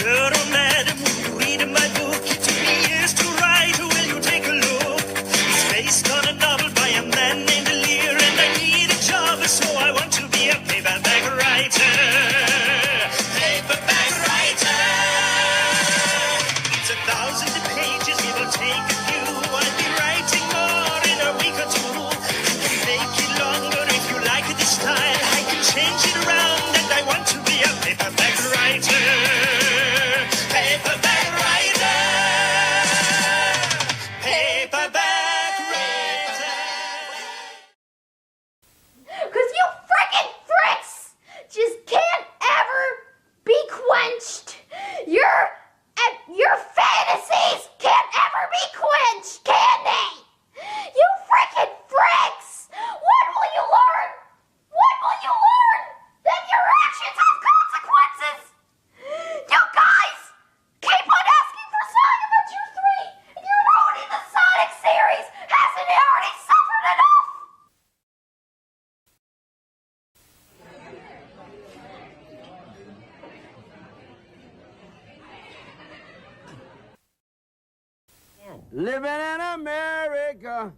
Turtle madam, will you read my book? It took me years to write, will you take a look? It's based on a novel by a man named Lear, and I need a job, so I want to be a paperback writer. Paperback writer. It's 1,000 pages, it will take a few. I'll be writing more in a week or two. I can make it longer if you like this style. I can change it around, and I want to be a paperback writer. Paperback writer. Paperback writer. Cause you frickin' fricks just can't ever be quenched. Your fantasies can't ever be quenched, can they? You frickin' fricks! What will you learn? What will you learn? That your actions have consequences! You guys keep on asking for Saga Adventure 3, and you're ruining the Sonic series! Hasn't it already suffered enough? Living in America.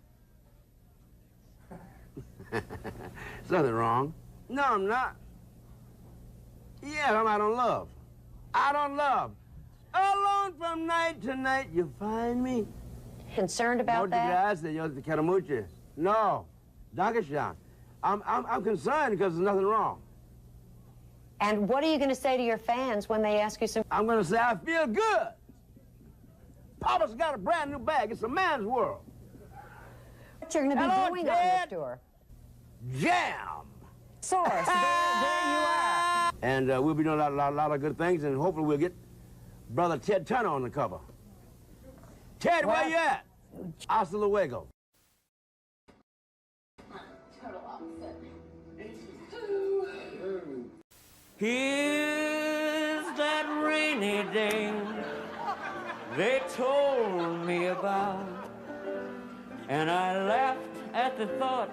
There's nothing wrong. No, I'm not. Yeah, I don't love. I don't love. Alone from night to night, you find me. Concerned about that? No, Dakashan. I'm concerned because there's nothing wrong. And what are you going to say to your fans when they ask you some... I'm going to say I feel good. Papa's got a brand new bag. It's a man's world. What you're going to be Hello, doing Ted. on this tour? Jam. Source, there you are. And we'll be doing a lot of good things, and hopefully we'll get Brother Ted Turner on the cover. Ted, where you at? Hasta luego. Here's that rainy day they told me about, and I laughed at the thought.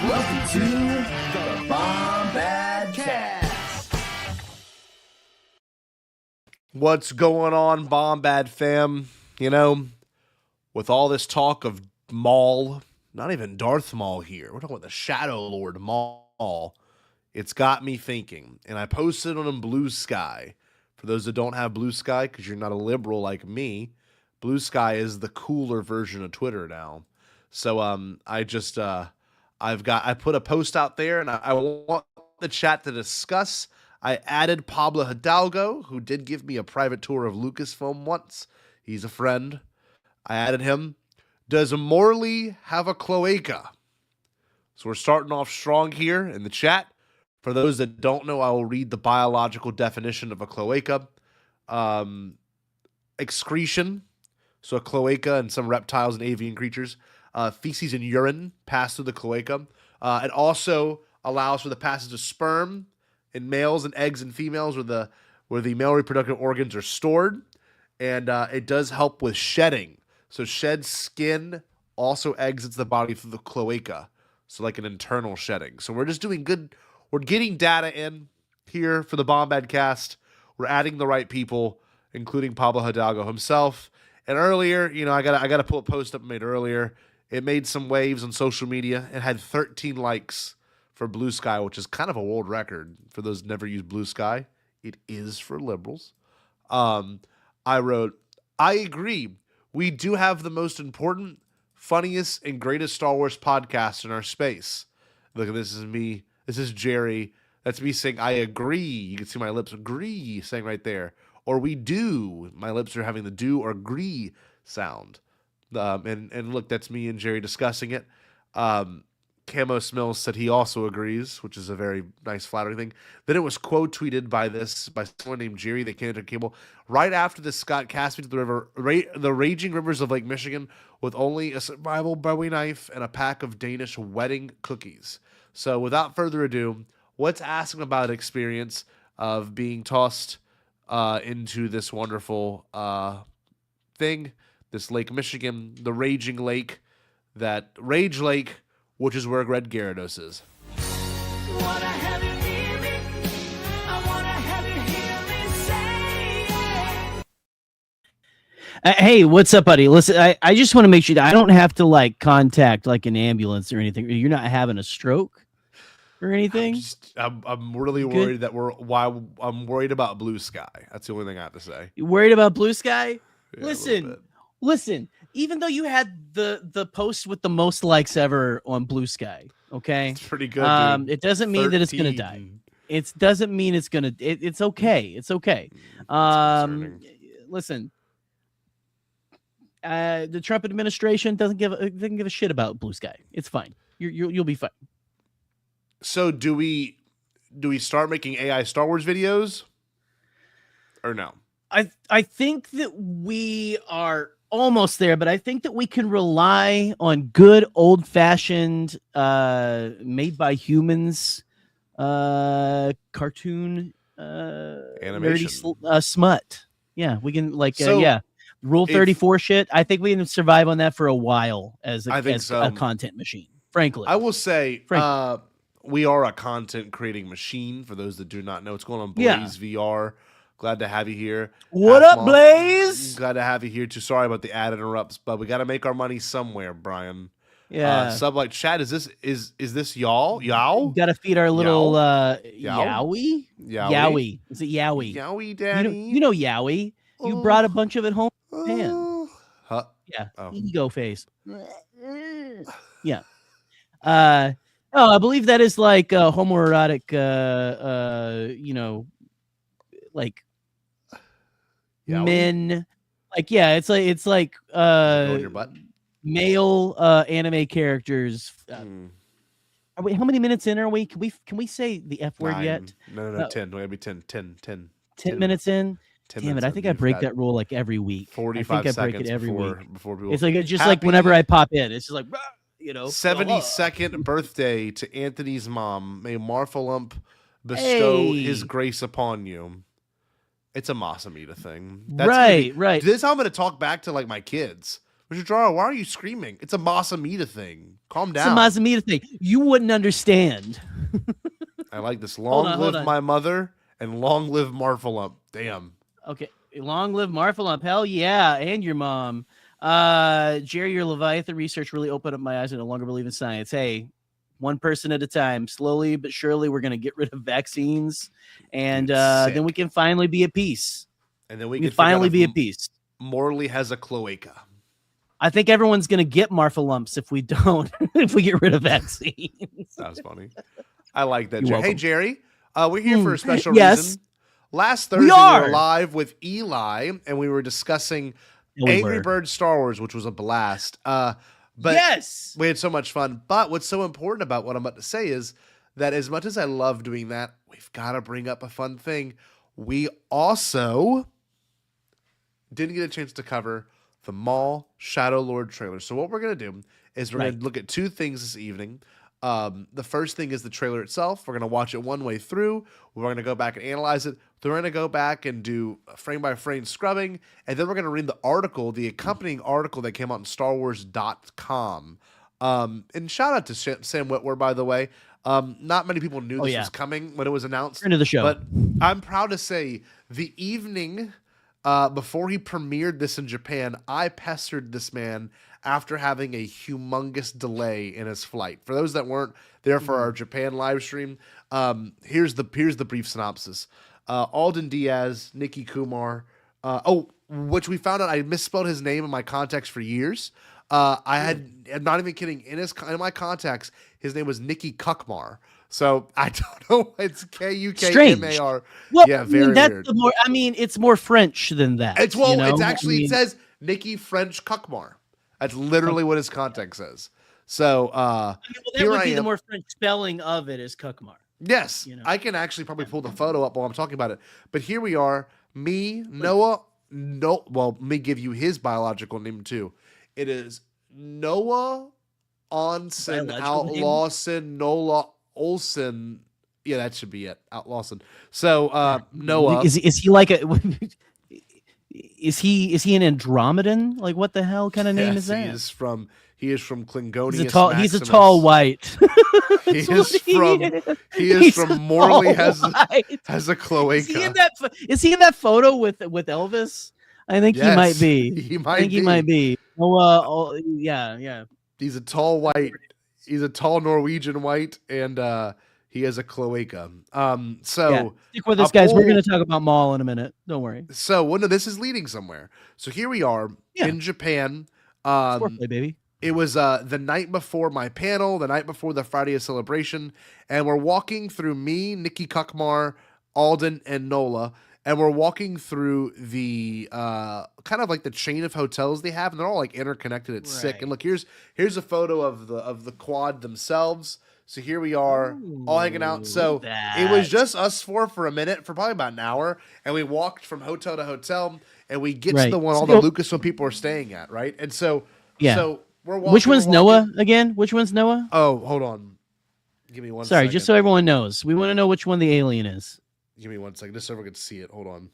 Welcome to the Bombadcast. What's going on, Bombad fam? You know, with all this talk of Maul, not even Darth Maul here, we're talking about the Shadow Lord Maul, it's got me thinking. And I posted on Blue Sky. For those that don't have Blue Sky, because you're not a liberal like me, Blue Sky is the cooler version of Twitter now. So I put a post out there, and I want the chat to discuss. I added Pablo Hidalgo, who did give me a private tour of Lucasfilm once. He's a friend. I added him. Does Morley have a cloaca? So we're starting off strong here in the chat. For those that don't know, I will read the biological definition of a cloaca. Excretion. So a cloaca in some reptiles and avian creatures. Feces and urine pass through the cloaca. It also allows for the passage of sperm in males and eggs in females where the male reproductive organs are stored. And it does help with shedding. So shed skin also exits the body through the cloaca. So like an internal shedding. So we're just doing good. We're getting data in here for the Bombadcast. We're adding the right people, including Pablo Hidalgo himself. And earlier, I gotta pull a post up I made earlier. It made some waves on social media. It had 13 likes for Blue Sky, which is kind of a world record for those who never used Blue Sky. It is for liberals. I wrote, I agree. We do have the most important, funniest, and greatest Star Wars podcast in our space. Look, this is me. This is Jerry. That's me saying, I agree. You can see my lips agree saying right there. Or we do. My lips are having the do or agree sound. And look, that's me and Jerry discussing it. Camo Smells said he also agrees, which is a very nice flattering thing. Then it was quote tweeted by someone named Jerry, the Canada Cable. Right after this, Scott cast me to the raging rivers of Lake Michigan with only a survival Bowie knife and a pack of Danish wedding cookies. So without further ado, let's ask him about an experience of being tossed into this wonderful thing, this Lake Michigan, the raging lake, that Rage Lake, which is where Greg Gyarados is. Wanna have you hear me? I wanna have you hear me say it. Hey, what's up, buddy? Listen, I just want to make sure that I don't have to contact an ambulance or anything. You're not having a stroke or anything. I'm really worried I'm worried about Blue Sky. That's the only thing I have to say. You worried about Blue Sky? Yeah, Listen. Even though you had the post with the most likes ever on Blue Sky, okay, it's pretty good. Dude. It doesn't mean that it's gonna die. It doesn't mean it's gonna. It's okay. It's okay. Listen. The Trump administration doesn't give a shit about Blue Sky. It's fine. You'll be fine. So do we start making AI Star Wars videos or no? I think that we are almost there, but I think that we can rely on good old-fashioned made by humans cartoon animation nerdy smut. Yeah, we can Rule 34 shit. I think we can survive on that for a while as a content machine. Frankly, I will say we are a content creating machine. For those that do not know, what's going on, Blaze VR. Glad to have you here. What up, Blaze? Glad to have you here too. Sorry about the ad interrupts, but we got to make our money somewhere, Brian. Yeah. Chat. Is this y'all? Yow? Got to feed our little Yowie. Yowie. Is it Yowie? Yowie, Daddy. You know Yowie. You brought a bunch of it home. Man. Huh? Yeah. Ego face. Yeah. I believe that is homoerotic. Men. It's like Go in your butt. Male anime characters. Are we, how many minutes in are we? Can we say the F word 9. yet? No, 10. It'll be 10. 10 minutes in. 10 Damn it! minutes I think in. I break that rule every week. 45 I think I break seconds it every week. before people. It's just whenever I pop in, it's just 72nd birthday to Anthony's mom. May Marfalump bestow his grace upon you. It's a Masamita thing. Right. This is how I'm going to talk back to my kids. Mr. Jara, why are you screaming? It's a Masamita thing. Calm down. It's a Masamita thing. You wouldn't understand. I like this. Long live my mother and long live Marfalump. Damn. Okay. Long live Marfalump. Hell yeah. And your mom. Jerry, your Leviathan research really opened up my eyes. I no longer believe in science. Hey, one person at a time. Slowly but surely, we're going to get rid of vaccines. And then we can finally be at peace. And then we can finally be at peace. Morley has a cloaca. I think everyone's going to get Marfalumps if we don't, if we get rid of vaccines. That was funny. I like that. You're welcome. Hey, Jerry, we're here for a special reason. Last Thursday, we were live with Eli, and we were discussing Angry Birds Star Wars, which was a blast. But we had so much fun. But what's so important about what I'm about to say is that as much as I love doing that, we've got to bring up a fun thing. We also didn't get a chance to cover the Maul Shadow Lord trailer. So what we're going to do is we're going to look at two things this evening. The first thing is the trailer itself. We're going to watch it one way through. We're going to go back and analyze it. Then we're going to go back and do frame by frame scrubbing. And then we're going to read the article, the accompanying article that came out on StarWars.com. And shout out to Sam Witwer, by the way. Not many people knew this was coming when it was announced. Into the show. But I'm proud to say the evening before he premiered this in Japan, I pestered this man after having a humongous delay in his flight. For those that weren't there for our Japan live stream, here's the brief synopsis. Alden Diaz, Nikki Kumar, which we found out I misspelled his name in my contacts for years. I'm not even kidding. In my contacts, his name was Nikki Kukmar. So I don't know. It's Kukmar. Well, yeah, I very mean, that's weird. it's more French than that. It's you know? it's actually it says Nikki French Kukmar. That's literally what his contact says. So that here would I be am. the more French spelling of it is Kukmar. Yes, You know? I can actually probably pull the photo up while I'm talking about it. But here we are, me, Noah. No, well, let me give you his biological name too. It is Noah Onsen Biological name? Outlawson Nola Olsen. Yeah, that should be it. Outlawson. So Noah. Is he like a? Is he an Andromedan? Like what the hell kind of name is that? He is from Klingonius. He's a tall white. He is from Morley has a cloaca. Is he in that photo with Elvis? I think he might be. He might be. Oh, yeah. He's a tall white. He's a tall Norwegian white, and he has a cloaca. Stick with us, guys. We're going to talk about Maul in a minute. Don't worry. So, no, this is leading somewhere. So here we are in Japan. Foreplay, baby. It was the night before my panel, the night before the Friday of Celebration, and we're walking through me, Nikki Kukmar, Alden, and Nola, and we're walking through the kind of like the chain of hotels they have, and they're all like interconnected. It's sick. And look, here's a photo of the quad themselves. So here we are, all hanging out. So it was just us four for a minute, for probably about an hour, and we walked from hotel to hotel, and we get to the one all the Lucasfilm people are staying at, right? And so we're walking. Which one's Noah again? Which one's Noah? Oh, hold on. Give me one Sorry, second. just so everyone knows. We want to know which one the alien is. Give me 1 second, just so everyone can see it. Hold on.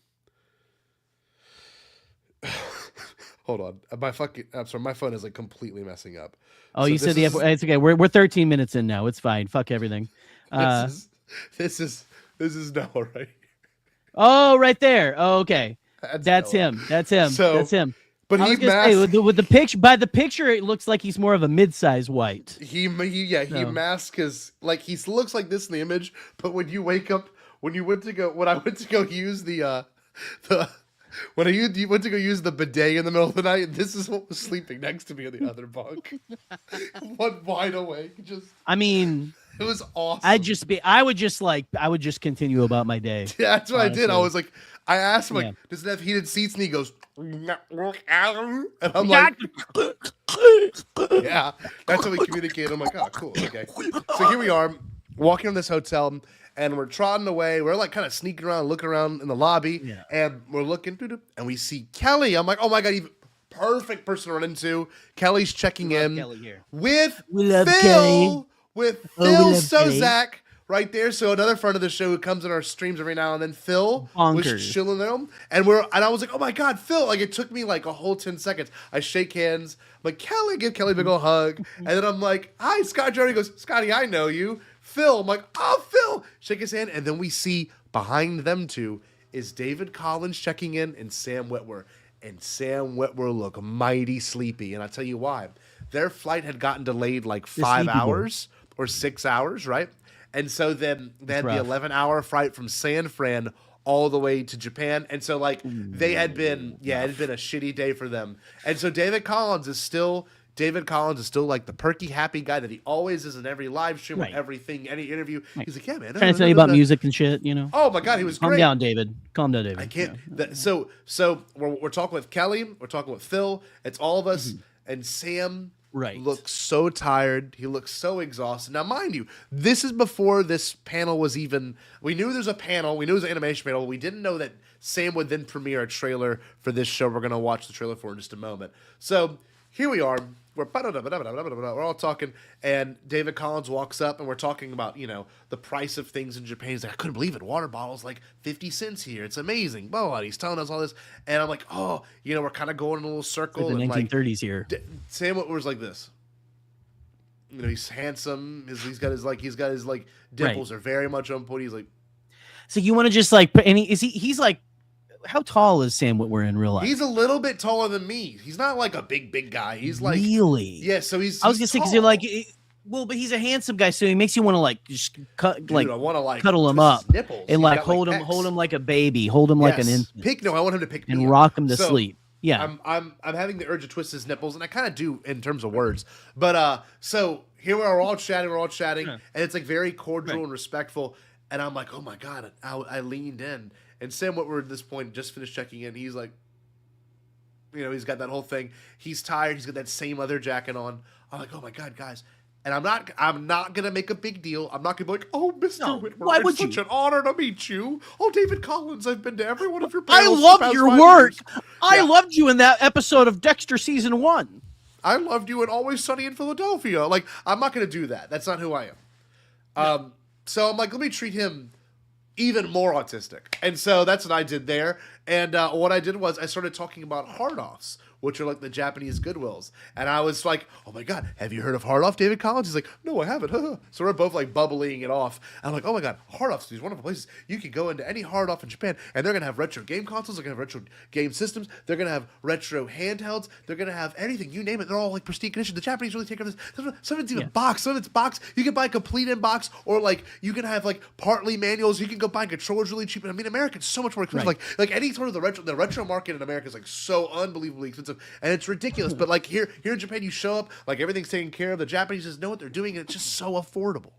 Hold on. I'm sorry, my phone is like completely messing up. Oh, so you said it's okay. We're 13 minutes in now. It's fine. Fuck everything. This is Noah, right? Oh, right there. Oh, okay. That's him. That's him. That's him. But he's with the picture. By the picture, it looks like he's more of a mid-size white. He masks his he looks like this in the image. But when you wake up, when I went to go use the bidet in the middle of the night, this is what was sleeping next to me in the other bunk. One wide awake. It was awesome. I would just continue about my day. Yeah, that's what honestly. I did. I was like, I asked him, like, does it have heated seats? And he goes, and I'm like, yeah, that's how we communicate. I'm like, oh, cool. Okay. So here we are walking in this hotel, and we're trotting away. We're like kind of sneaking around, looking around in the lobby, and we're looking, and we see Kelly. I'm like, oh my God, perfect person to run into. Kelly's checking in with Phil. Kelly. With Phil Sozak right there. So another friend of the show who comes in our streams every now and then. Phil was chilling there. And I was like, oh my God, Phil. Like it took me like a whole 10 seconds. I shake hands. I'm like, Kelly, give Kelly a big ol' hug. And then I'm like, hi, Scott Johnny. He goes, Scotty, I know you. Phil. I'm like, oh, Phil. Shake his hand. And then we see behind them two is David Collins checking in and Sam Witwer. And Sam Witwer looked mighty sleepy. And I'll tell you why. Their flight had gotten delayed like 5 hours. Or 6 hours, right? And so then they had the 11-hour flight from San Fran all the way to Japan. And so it had been a shitty day for them. And so David Collins is still like the perky, happy guy that he always is in every live stream, everything, any interview. He's like, yeah, man. Trying to tell you about music and shit, you know? Oh my God, he was great. Calm down, David. I can't. Yeah. So we're talking with Kelly. We're talking with Phil. It's all of us. And Sam looks so tired. He looks so exhausted. Now, mind you, this is before this panel was even... We knew there's a panel. We knew it was an animation panel. We didn't know that Sam would then premiere a trailer for this show. We're going to watch the trailer for in just a moment. So here we are. We're all talking, and David Collins walks up, and we're talking about, the price of things in Japan. He's like, I couldn't believe it. Water bottles like 50 cents here. It's amazing. Blah, blah. He's telling us all this, and I'm like, oh, we're kind of going in a little circle. Like the 1930s here. Sam was like this. He's handsome. He's got his dimples are very much on point. He's like, so you want to just like, and he's like, how tall is Sam Witwer in real life? He's a little bit taller than me. He's not like a big guy. He's like really. Yeah, so he's. I was gonna say because you're like, well, but he's a handsome guy, so he makes you want to like just cut, Dude, I want to like cuddle him up nipples. and He's like got, hold him like a baby, hold him like an infant, I want him to pick me and up. rock him to So, sleep. Yeah, I'm having the urge to twist his nipples, and I kind of do in terms of words. But so here we're all chatting, and it's like very cordial and respectful. And I'm like, oh my god, I leaned in, and Sam Witwer at this point just finished checking in. He's like, he's got that whole thing. He's tired. He's got that same leather jacket on. I'm like, oh my god, guys. And I'm not gonna make a big deal. I'm not gonna be like, oh, Mr. Whitmer, why would it's such you? an honor to meet you. Oh, David Collins, I've been to every one of your I panels. loved your work. I Yeah. loved you in that episode of Dexter season 1. I loved you in Always Sunny in Philadelphia. Like, I'm not gonna do that. That's not who I am. So I'm like, let me treat him even more autistic. And so that's what I did there. And what I did was I started talking about hard-offs, which are like the Japanese Goodwills. And I was like, oh my God, have you heard of hard-off, David Collins? He's like, no, I haven't. So we're both like bubbling it off. And I'm like, oh my God, hard-offs, these wonderful places. You can go into any hard-off in Japan, and they're going to have retro game consoles. They're going to have retro game systems. They're going to have retro handhelds. They're going to have anything. You name it. They're all like pristine condition. The Japanese really take care of this. Some of it's even boxed. Some of it's boxed. You can buy a complete in box, or like you can have like partly manuals. You can go buy controllers really cheap. And I mean, America's so much more expensive. Right. Like any sort of the retro market in America is like so unbelievably expensive, and it's ridiculous. But like here in Japan, you show up, like everything's taken care of. The Japanese just know what they're doing, and it's just so affordable.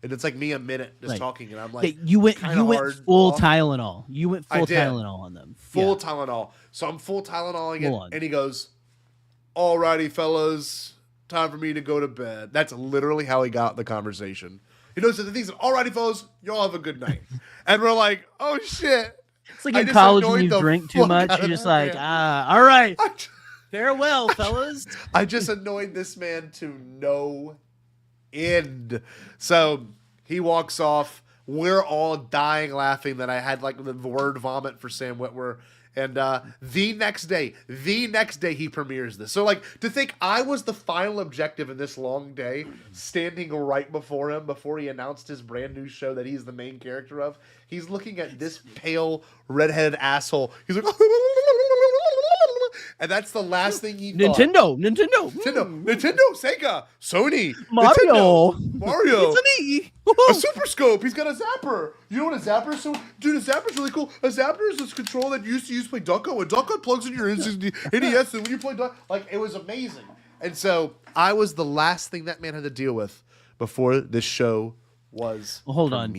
And it's like me a minute just talking, and I'm like, you went full off. Tylenol. You went full I did. Tylenol on them. Full Tylenol. So I'm full Tylenoling Full it, on. and he goes, "Alrighty, fellas, time for me to go to bed." That's literally how he got the conversation. He knows the things. Alrighty, fellas, y'all have a good night. And we're like, oh shit. It's like I in just college when annoyed you the drink too fuck much, out you're of just that like, man. all right, farewell, fellas. I just annoyed this man to no end. So he walks off. We're all dying laughing that I had like the word vomit for Sam Witwer. And the next day he premieres this. So like to think I was the final objective in this long day, standing right before him before he announced his brand new show that he's the main character of. He's looking at this pale redheaded asshole. He's like, and that's the last thing he thought. Nintendo, Sega, Sony, Mario, Mario. It's me. A super scope. He's got a zapper. You know what a zapper is? So, dude, a zapper's really cool. A zapper is this control that you used to use to play Duck Hunt. When Duck Hunt plugs in your NES, and when you play Duck, like it was amazing. And so I was the last thing that man had to deal with before this show was. Well, hold on.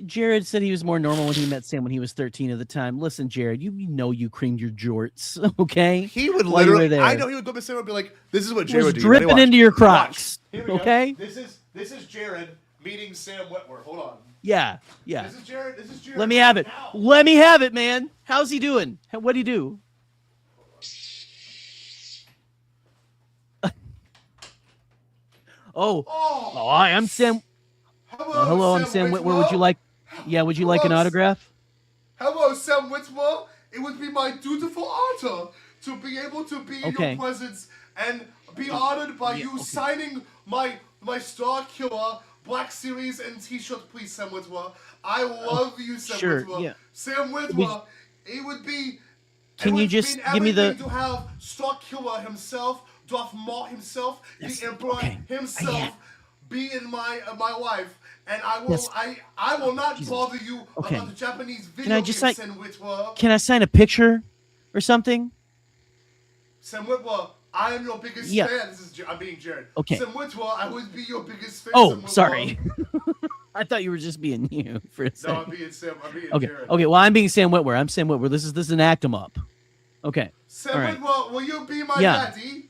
Jared said he was more normal when he met Sam when he was 13 at the time. Listen, Jared, you know you creamed your jorts, okay? He would While you were literally. there. I know he would go to Sam and be like, "This is what It Jared was would do." dripping Ready? into your Watch. Crocs, Here we go. okay? This is Jared meeting Sam Witwer. Hold on. Yeah. This is Jared. Let me have it. Let me have it, man. How's he doing? What'd he do? Hi, I'm Sam. Hello, I'm Sam Witwer. Would you like? Yeah, would you like an autograph? Hello, Sam Witwer. It would be my dutiful honor to be able to be in your presence and be honored by you signing my Star Killer Black Series and T-shirt, please, Sam Witwer. I love you, Sam Witwer. Yeah. Sam Witwer. It would be. Can you just give me the? To have Star Killer himself, Darth Maul himself, the Emperor himself, be in my life. And I will, I will not bother you about the Japanese video game, Sam Witwer. Can I sign a picture or something? Sam Witwer, I am your biggest fan. I'm being Jared. Okay. Sam Witwer, I would be your biggest fan. Oh, Sam Witwer. sorry. I thought you were just being you for a second. No, I'm being Sam. I'm being Jared. Okay. Well, I'm being Sam Witwer. I'm Sam Witwer. This is an act 'em up. Okay. Sam Witwer, will you be my daddy?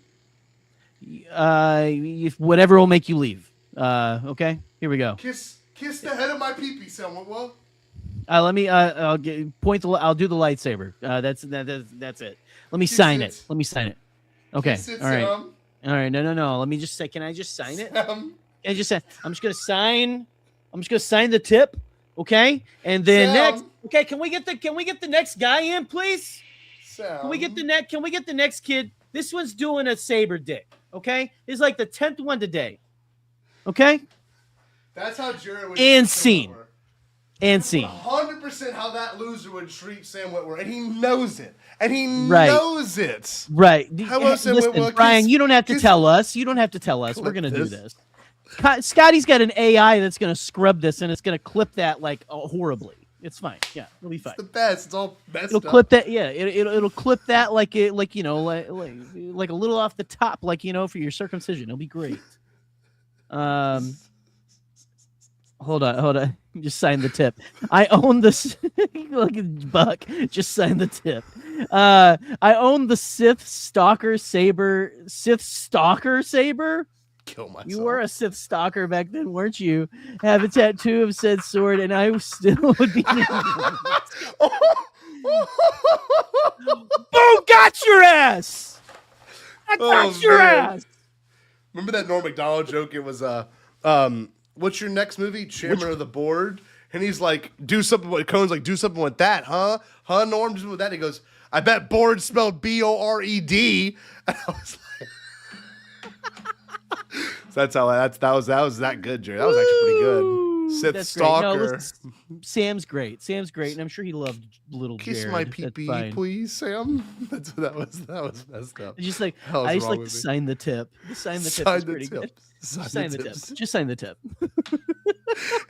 Whatever will make you leave. Okay. Here we go. Kiss the head of my pee-pee, Sam Witwer. Let me. I'll do the lightsaber. That's it. Let me sign it. Let me sign it. Okay. Kiss it, all right. Sam. All right. No. Let me just say. Can I just sign it? Sam. I'm just gonna sign. I'm just gonna sign the tip. Okay. And then Sam. next. Okay. Can we get the next guy in, please? Sam. Can we get the next kid? This one's doing a saber dick. Okay. It's like the 10th one today. Okay. That's how Jared would. And scene. And scene. 100% how that loser would treat Sam Witwer, and he knows it. And he Right. knows it. Right. Hello, Sam Listen, Witwer. Brian, you don't have to tell us. You don't have to tell us. We're going to do this. Scotty's got an AI that's going to scrub this, and it's going to clip that like horribly. It's fine. Yeah, it'll be fine. It's the best. It's all messed It'll up. clip that. Yeah, it'll clip that like a little off the top, like for your circumcision. It'll be great. Hold on. Just sign the tip. I own this. Look at Buck. Just sign the tip. I own the Sith Stalker Saber. Kill myself. You were a Sith Stalker back then, weren't you? Have a tattoo of said sword, and I still would be. Boom! Got your ass. I got your ass. Remember that Norm Macdonald joke? It was what's your next movie? Chairman of the Board. And he's like, do something with Cohen's like, do something with that, huh? Huh, Norm? Do something with that. He goes, I bet board spelled Bored. And I was like, so that was that good, Jerry. That was actually pretty good. Sith That's Stalker. Great. No, listen, Sam's great, and I'm sure he loved little Kiss Jared. my pee-pee, please, Sam. That was messed up. Just like I just like to sign the tip. Sign the tip is pretty good. Sign the tip. Just sign the tip.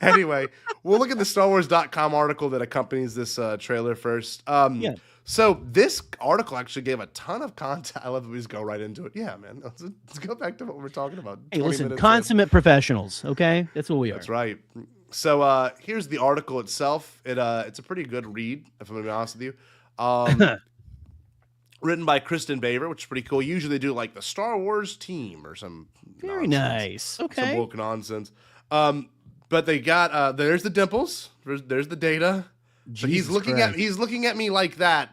Anyway, we'll look at the StarWars.com article that accompanies this trailer first. Yeah. So this article actually gave a ton of content. I love that we just go right into it. Yeah, man. Let's go back to what we're talking about. Hey, listen, consummate professionals. Okay, that's what we are. That's right. So here's the article itself. It's a pretty good read, if I'm gonna be honest with you. Written by Kristen Baver, which is pretty cool. Usually they do like the Star Wars team or some very nonsense. Nice. Okay. Some woke nonsense. But they got there's the dimples. There's the data. So he's looking at me like that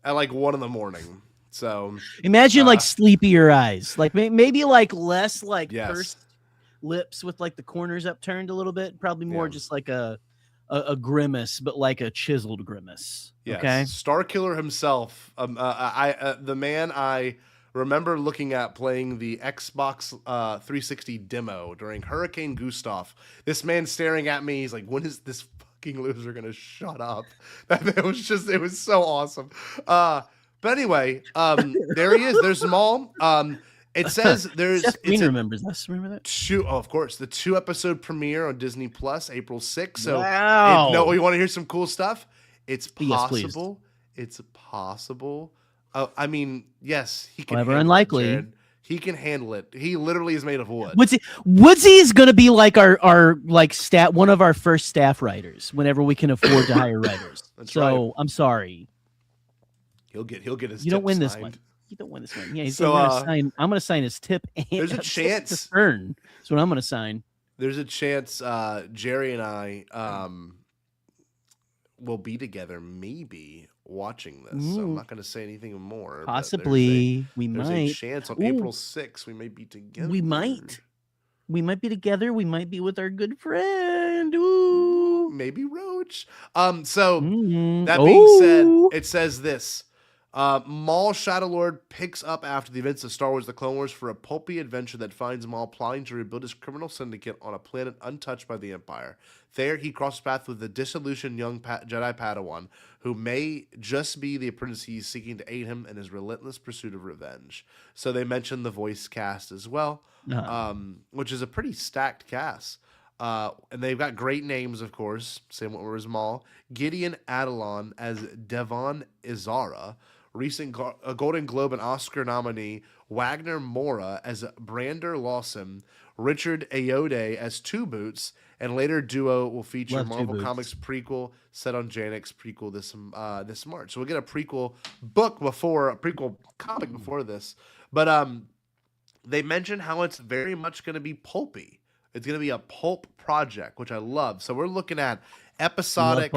at like 1 a.m. So imagine like sleepier eyes, like maybe like less like pursed lips with like the corners upturned a little bit. Probably more just like a grimace, but like a chiseled grimace. Yes. Okay. Star Killer himself. The man I remember looking at playing the Xbox 360 demo during Hurricane Gustav. This man staring at me. He's like, when is this fucking loser gonna shut up? It was so awesome. But anyway, there he is. There's Maul. It says there's. Jeff Green remembers this. Remember that? Of course, the 2-episode premiere on Disney Plus, April 6th. So, wow. You want to hear some cool stuff? It's possible. Yes, it's possible. I mean, yes, he can. However unlikely. Jared. He can handle it. He literally is made of wood. Woodsy is going to be like our like one of our first staff writers whenever we can afford to hire writers. Right. I'm sorry. He'll get his. You don't win this one. You don't win this one. Yeah, he's going to sign. I'm going to sign his tip. And there's a chance. That's what I'm going to sign. There's a chance Jerry and I will be together, maybe watching this. So I'm not going to say anything more. Possibly, there's a chance on April 6th we may be together. We might be together. We might be with our good friend. Ooh, maybe Roach. That being said, it says this. Maul Shadowlord picks up after the events of Star Wars The Clone Wars for a pulpy adventure that finds Maul plotting to rebuild his criminal syndicate on a planet untouched by the Empire. There, he crosses paths with the disillusioned young Jedi Padawan, who may just be the apprentice he's seeking to aid him in his relentless pursuit of revenge. So they mentioned the voice cast as well, which is a pretty stacked cast. And they've got great names, of course. Same one as Maul. Gideon Adalon as Devon Izara. Recent Golden Globe and Oscar nominee Wagner Mora as Brander Lawson, Richard Ayoade as Two Boots, and later duo will feature Marvel Comics prequel set on Janix prequel this March. So we'll get a prequel comic before this. But they mentioned how it's very much going to be pulpy. It's going to be a pulp project, which I love. So we're looking at episodic,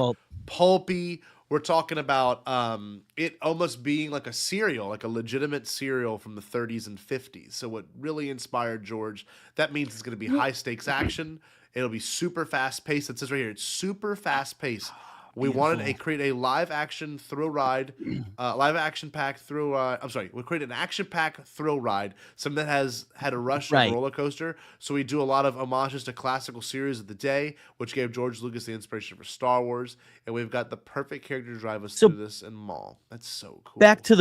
pulpy. We're talking about it almost being like a serial, like a legitimate serial from the 30s and 50s. So what really inspired George, that means it's going to be high-stakes action. It'll be super fast-paced. It says right here, it's super fast-paced. We wanted to create a live action thrill ride, live action pack thrill ride. I'm sorry, we created an action pack thrill ride, something that has had a rush of roller coaster. So we do a lot of homages to classical series of the day, which gave George Lucas the inspiration for Star Wars. And we've got the perfect character to drive us through this in Maul. That's so cool. Back to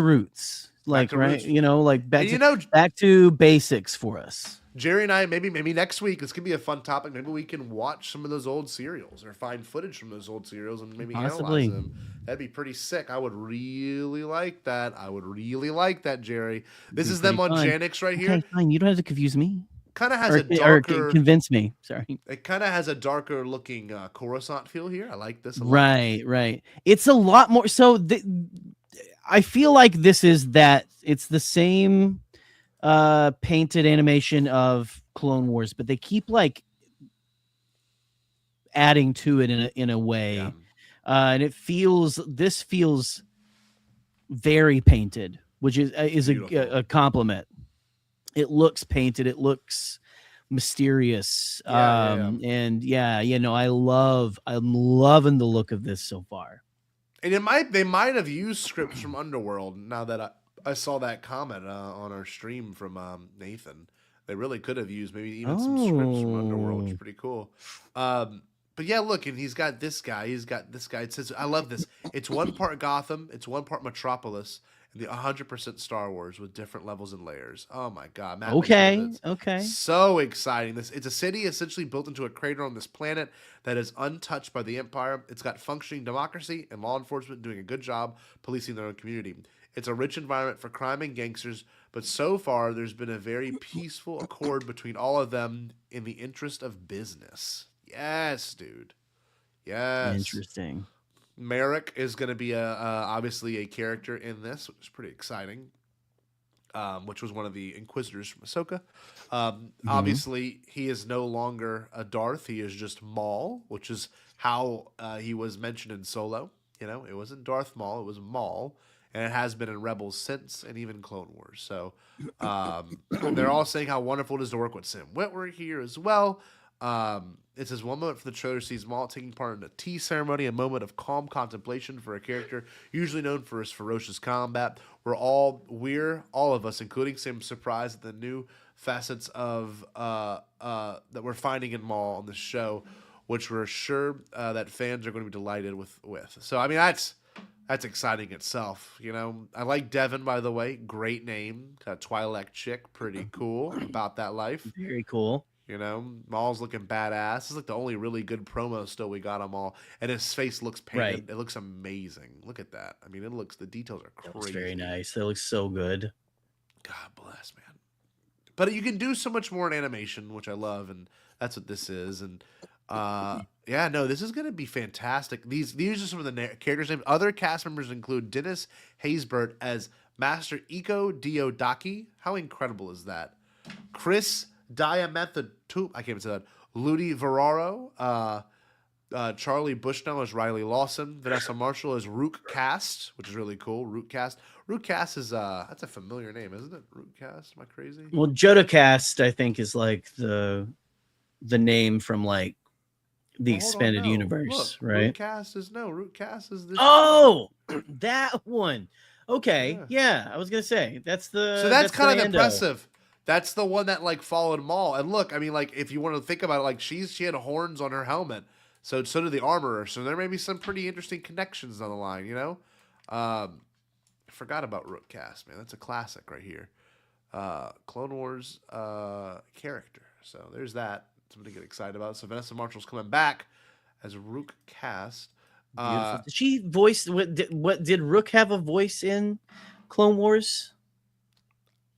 roots. Like, right, roots. you know, like back to basics for us. Jerry and I, maybe next week, this could be a fun topic. Maybe we can watch some of those old serials or find footage from those old serials and maybe analyze them. That'd be pretty sick. I would really like that. Jerry. This is them on Janix right here. Okay, fine. You don't have to confuse me. Kind of has a darker... Or convince me. Sorry. It kind of has a darker looking Coruscant feel here. I like this a lot. Right. It's a lot more... So I feel like this is that... It's the same... painted animation of Clone Wars, but they keep like adding to it in a way, and this feels very painted, which is a compliment. It looks painted, it looks mysterious, and I'm loving the look of this so far. And they might have used scripts from Underworld. Now that I saw that comment on our stream from Nathan. They really could have used maybe even some scripts from Underworld, which is pretty cool. But yeah, look, and he's got this guy. It says, I love this. It's one part Gotham, it's one part Metropolis, and the 100% Star Wars with different levels and layers. Oh my God, Matt! Okay. So exciting. It's a city essentially built into a crater on this planet that is untouched by the Empire. It's got functioning democracy and law enforcement doing a good job policing their own community. It's a rich environment for crime and gangsters, but so far there's been a very peaceful accord between all of them in the interest of business. Yes, dude. Yes. Interesting. Merrick is going to be obviously a character in this, which is pretty exciting. Which was one of the Inquisitors from Ahsoka. Obviously, he is no longer a Darth. He is just Maul, which is how he was mentioned in Solo. You know, it wasn't Darth Maul, it was Maul. And it has been in Rebels since, and even Clone Wars. So they're all saying how wonderful it is to work with Sam Witwer here as well. It says, one moment for the trailer sees Maul taking part in a tea ceremony, a moment of calm contemplation for a character usually known for his ferocious combat. We're all of us, including Sam, surprised at the new facets of that we're finding in Maul on the show, which we're sure that fans are going to be delighted with. So, I mean, that's exciting itself, you know. I like Devin, by the way. Great name. Got a Twi'lek chick. Pretty cool. About that life. Very cool. You know, Maul's looking badass. This is like the only really good promo still we got on Maul. And his face looks painted. Right. It looks amazing. Look at that. I mean, the details are crazy. It looks very nice. That looks so good. God bless, man. But you can do so much more in animation, which I love. And that's what this is. And yeah, no, this is going to be fantastic. These are some of the characters' names. Other cast members include Dennis Haysbert as Master Iko Diodaki. How incredible is that? Chris Diamantha-Toop, I can't even say that. Ludi Ferraro. Charlie Bushnell as Riley Lawson. Vanessa Marshall as Rook Cast, which is really cool. Rook Cast. Rook Cast is that's a familiar name, isn't it? Rook Cast. Am I crazy? Well, Jodacast, I think, is like the name from like the expanded universe, look, right? Rootcast is this. Oh, that one. Okay, yeah, I was gonna say that's the. So that's kind of impressive. That's the one that like followed Maul. And look, I mean, like if you want to think about it, like she had horns on her helmet, so did the armorer. So there may be some pretty interesting connections on the line, you know. I forgot about Rootcast, man. That's a classic right here. Clone Wars character. So there's that. Something to get excited about. So Vanessa Marshall's coming back as Rook Cast. Did she voice what did Rook have a voice in Clone Wars?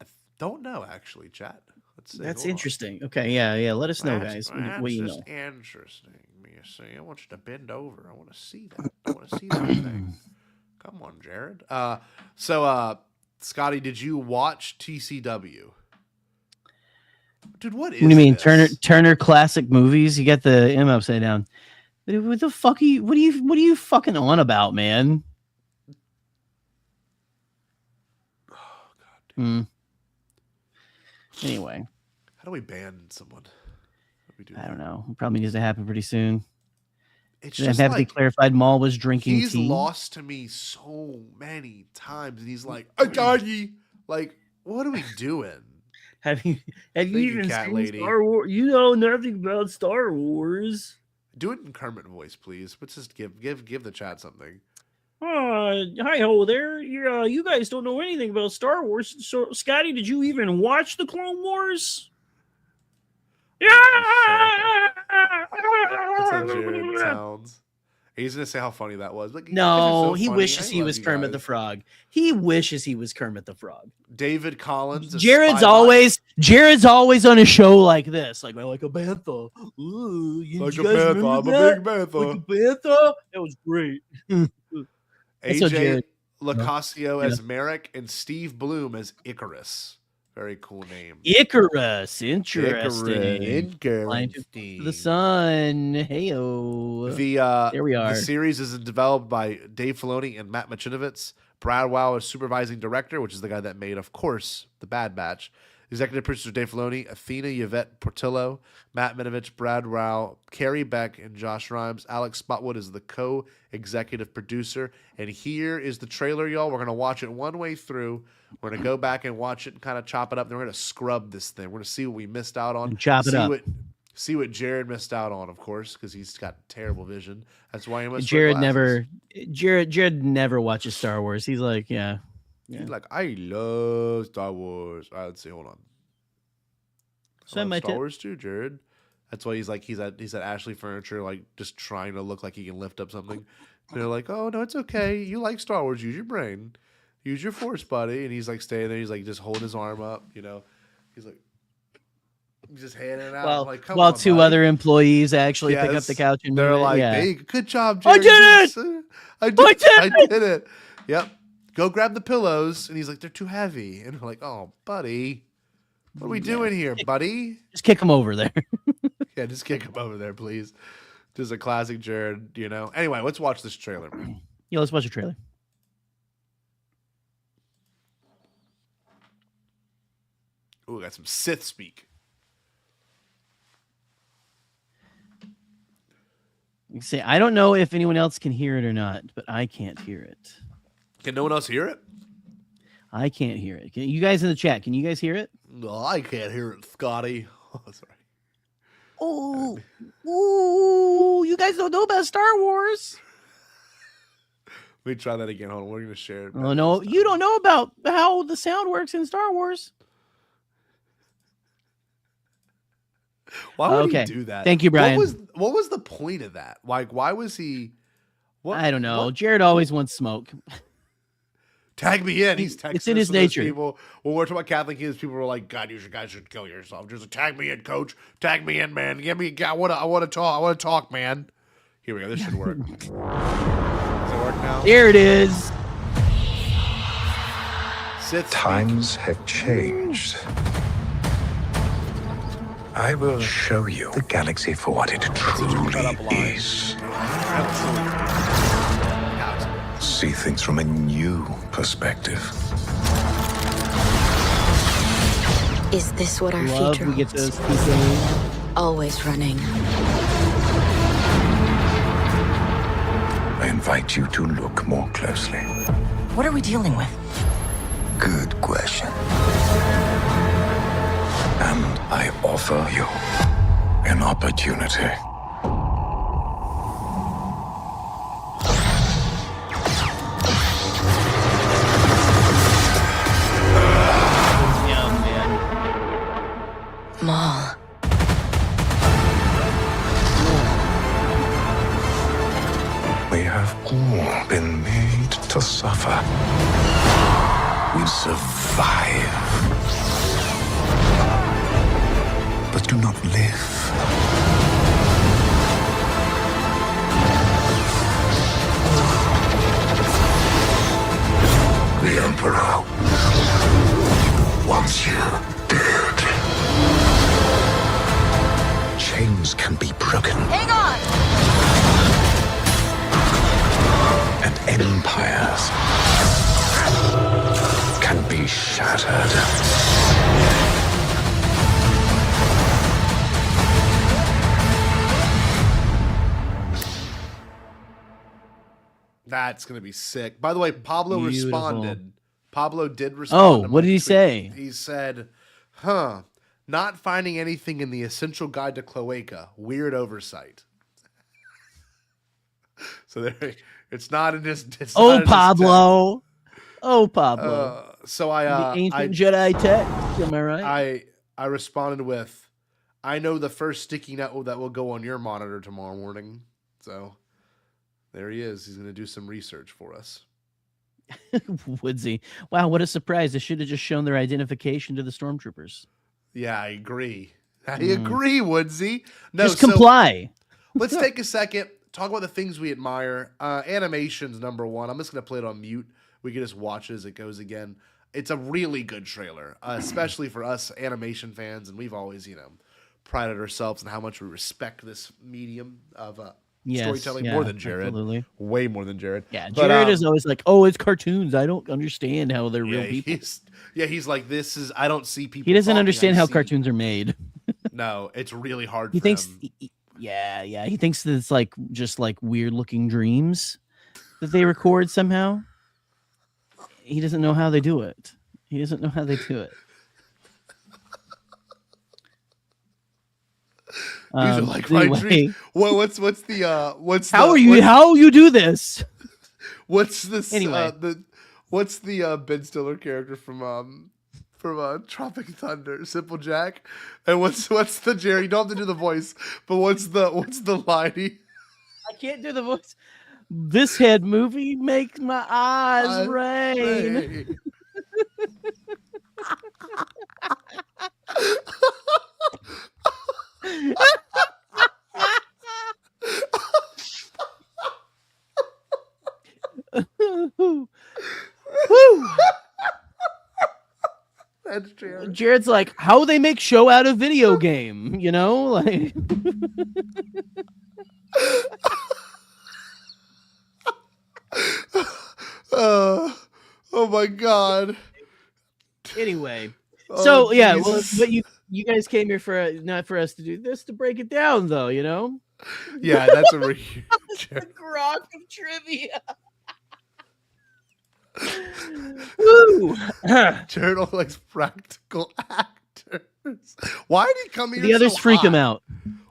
I don't know actually, chat. Let's see. That's interesting. Okay, yeah. Let us know, guys. What you know. Interesting. Let me see. I want you to bend over. I want to see that. I want to see that thing. Come on, Jared. So Scotty, did you watch TCW? Dude, what is? What do you mean, this? Turner Classic Movies? You got the M upside down. What the fuck are you? What are you fucking on about, man? Oh God. Dude. Anyway, how do we ban someone? I don't know. It probably needs to happen pretty soon. it's And just have to be like clarified. Maul was drinking he's tea. lost to me so many times, and he's like, "I got you." Like, what are we doing? Have you Thank you, even cat seen lady. Star Wars? You know nothing about Star Wars. Do it in Kermit voice, please. Let's just give the chat something. Hi ho there. You guys don't know anything about Star Wars. So, Scotty, did you even watch the Clone Wars? Yeah. That's how Jared sounds. He's gonna say how funny that was. Like, No, he funny. wishes I he love was you Kermit the guys. Frog. He wishes he was Kermit the Frog. David Collins. a Jared's spy always on a show like this, like a bantha. Ooh, you Like a guys bantha. remember I'm a that? big bantha. Like a bantha. That was great. That's how AJ Jared- Locasio Yeah. as Merrick and Steve Bloom as Icarus. Very cool name. Icarus, interesting. Flying to Interesting. the sun. Heyo. There we are. The series is developed by Dave Filoni and Matt Michinovitz. Brad Wow is supervising director, which is the guy that made, of course, The Bad Batch. Executive producer Dave Filoni, Athena Yvette Portillo, Matt Minovich, Brad Rao, Carrie Beck, and Josh Rhimes. Alex Spotwood is the co-executive producer. And here is the trailer, y'all. We're going to watch it one way through. We're going to go back and watch it and kind of chop it up. Then we're going to scrub this thing. We're going to see what we missed out on. And chop it up. See what Jared missed out on, of course, because he's got terrible vision. That's why he must Jared never watches Star Wars. He's like, yeah. He's like, I love Star Wars. All right, let's see. Hold on. So I love my Star tip. Wars too, Jared. That's why he's at Ashley Furniture, like just trying to look like he can lift up something. And they're like, oh no, it's okay. You like Star Wars? Use your brain, use your force, buddy. And he's like staying there. He's like just holding his arm up, you know. He's like, he's just handing it out. Well, I'm like, come while on, two buddy. other employees actually pick up Yes. the couch and They're move it. like, Yeah. hey, good job, I Jared. did it! I did it. Yep. Go grab the pillows. And he's like, they're too heavy. And we're like, oh, buddy. What are we doing here, buddy? Just kick him over there. Yeah, just kick him over there, please. Just a classic Jared, you know. Anyway, let's watch this trailer. Yeah, let's watch a trailer. Ooh, we got some Sith speak. You say, I don't know if anyone else can hear it or not, but I can't hear it. Can no one else hear it? I can't hear it. You guys in the chat, can you guys hear it? No, I can't hear it, Scotty. Oh, sorry. Oh, ooh, you guys don't know about Star Wars. Let me try that again. Hold on. We're going to share it. Oh, no, you don't know about how the sound works in Star Wars. Why would Okay. he do that? Thank you, Brian. What was the point of that? Like, why was he... I don't know. what- Jared always wants smoke. Tag me in. He's texting It's in us his with those nature. People. When we're talking about Catholic kids, people were like, God, you guys should kill yourself. Just tag me in, coach. Tag me in, man. Give me... I want to talk. I want to talk, man. Here we go. This should work. Does it work now? There it is. Sith Times have changed. I will show you the galaxy for what it truly is. See things from a new perspective. Is this what our Love future we get holds? those PKs. Always running. I invite you to look more closely. What are we dealing with? Good question. And I offer you an opportunity. Yeah, man. Maul. We have all been made to suffer. We survive, but do not live. The Emperor wants you dead. Chains can be broken. Hang on! And empires can be shattered. That's gonna be sick. By the way, Pablo Beautiful. responded. Pablo did respond. Oh, what did he say? He said, not finding anything in the essential guide to cloaca. Weird oversight. So there, it's not in this. Oh, Pablo. Oh, Pablo. So I the ancient Jedi text. Am I right? I responded with, I know the first sticky note that will go on your monitor tomorrow morning. So there he is. He's going to do some research for us. Woodsy. Wow, what a surprise. They should have just shown their identification to the stormtroopers. Yeah, I agree. I agree, Woodsy. No, just comply. Let's take a second, talk about the things we admire. Animation's number one. I'm just going to play it on mute. We can just watch it as it goes again. It's a really good trailer, especially for us animation fans, and we've always, prided ourselves on how much we respect this medium of storytelling more than Jared. Absolutely. Way more than Jared. Yeah, Jared is always like, oh, it's cartoons. I don't understand how they're real people. He's like, I don't see people. He doesn't talking, understand how cartoons are made. No, it's really hard he for thinks, him. He thinks that it's like just like weird looking dreams that they record somehow. He doesn't know how they do it. These are like my dreams. What's how you do this? What's this? Anyway, what's the Ben Stiller character from Tropic Thunder, Simple Jack? And what's the Jerry? You don't have to do the voice, but what's the line? I can't do the voice. This head movie makes my eyes rain. That's Jared. Jared's like, how they make show out of video game, like. Oh my god. Anyway, so yeah, well, but you guys came here not for us to do this, to break it down, though, Yeah, that's a really the grok of trivia. Woo! Jared likes practical actors. Why did he come here? The others so freak hot? him out.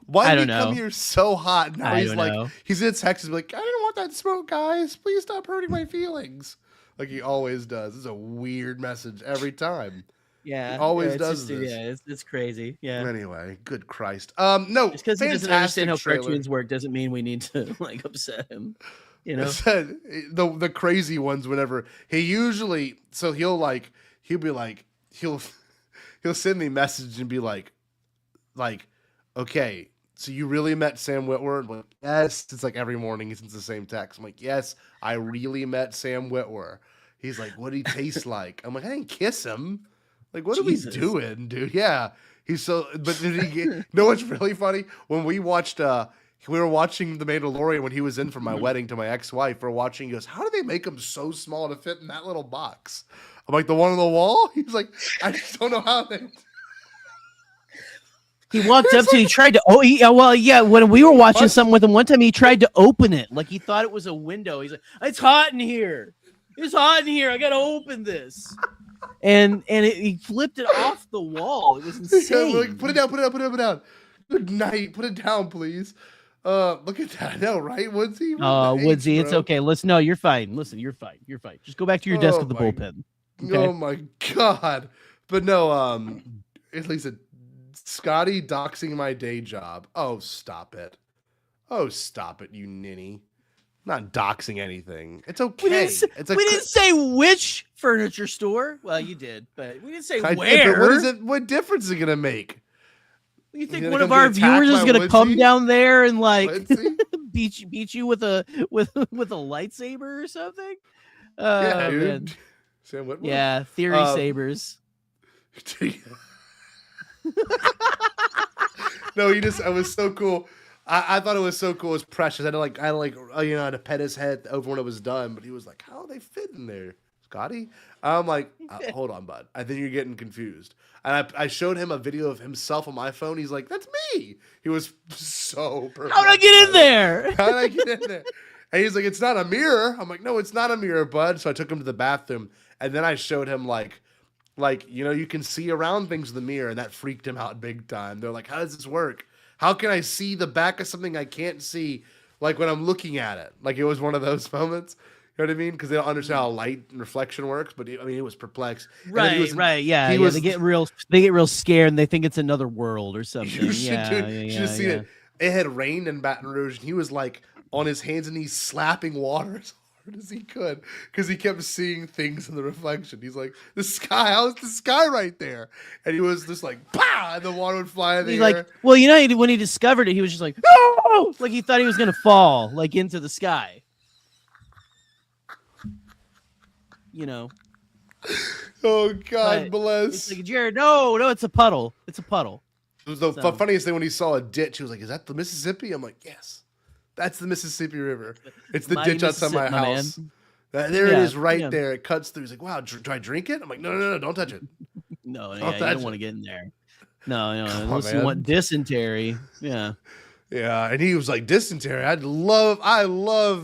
Why did he know. come here so hot? Now I he's don't like, know. he's in Texas, and be like, I didn't want that smoke, guys. Please stop hurting my feelings. Like he always does. It's a weird message every time. Yeah, he always does this. Yeah, it's crazy. Yeah. Anyway, good Christ. No, just because he doesn't understand how trailer. cartoons work doesn't mean we need to like upset him. The crazy ones. Whenever he usually, so he'll send me a message and be like, okay. So you really met Sam Witwer? I'm like, yes. It's like every morning he sends the same text. I'm like, yes, I really met Sam Witwer. He's like, what did he taste like? I'm like, I didn't kiss him. Like, what are we doing, dude? Yeah. But did he get, what's really funny? When we watched, we were watching The Mandalorian when he was in for my wedding to my ex-wife. We're watching, he goes, how do they make him so small to fit in that little box? I'm like, the one on the wall? He's like, I just don't know how they... He walked up to. He tried to. When we were watching something with him one time, he tried to open it like he thought it was a window. He's like, "It's hot in here. It's hot in here. I gotta open this." And he flipped it off the wall. It was insane. Yeah, like, put it down. Good night. Put it down, please. Look at that. I know, right, Woodsy? Woodsy, it's okay. No, you're fine. Listen, you're fine. Just go back to your desk with the bullpen. Okay? Oh my god. But no, at least Scotty doxing my day job. Oh, stop it. You ninny. I'm not doxing anything. It's okay. We didn't say which furniture store. Well, you did, but we didn't say where. But what difference is it going to make? You think one of our viewers is going to come down there and like beat you with a lightsaber or something? Yeah, dude. Sam Witwer? Yeah, theory sabers. No, it was so cool. I thought it was so cool. It was precious. I had to pet his head over when it was done, but he was like, how do they fit in there, Scotty? I'm like, hold on, bud. I think you're getting confused. And I showed him a video of himself on my phone. He's like, that's me. He was so perfect. How'd I get in there? How'd I get in there? And he's like, it's not a mirror. I'm like, no, it's not a mirror, bud. So I took him to the bathroom, and then I showed him like you can see around things in the mirror, and that freaked him out big time. They're like, how does this work? How can I see the back of something I can't see, like when I'm looking at it? Like it was one of those moments. You know what I mean? Because they don't understand how light and reflection works. But he was perplexed. Right, yeah. They get real scared, and they think it's another world or something. You should have seen it. It had rained in Baton Rouge, and he was like on his hands and knees slapping water as hard as he could because he kept seeing things in the reflection. He's like, the sky, how's the sky right there? And he was just like, bah, and the water would fly in the air. Like, well, you know, when he discovered it, he was just like, no, like he thought he was gonna fall like into the sky. You know. Oh God bless. It's like, Jared, no, it's a puddle. It's a puddle. It was the funniest thing when he saw a ditch. He was like, "Is that the Mississippi?" I'm like, "Yes, that's the Mississippi River. It's the ditch outside my house. There it is, right there. It cuts through." He's like, "Wow, do I drink it?" I'm like, "No, don't touch it. No, you don't want to get in there. No, unless you want dysentery. Yeah." Yeah, and he was like, dysentery. I love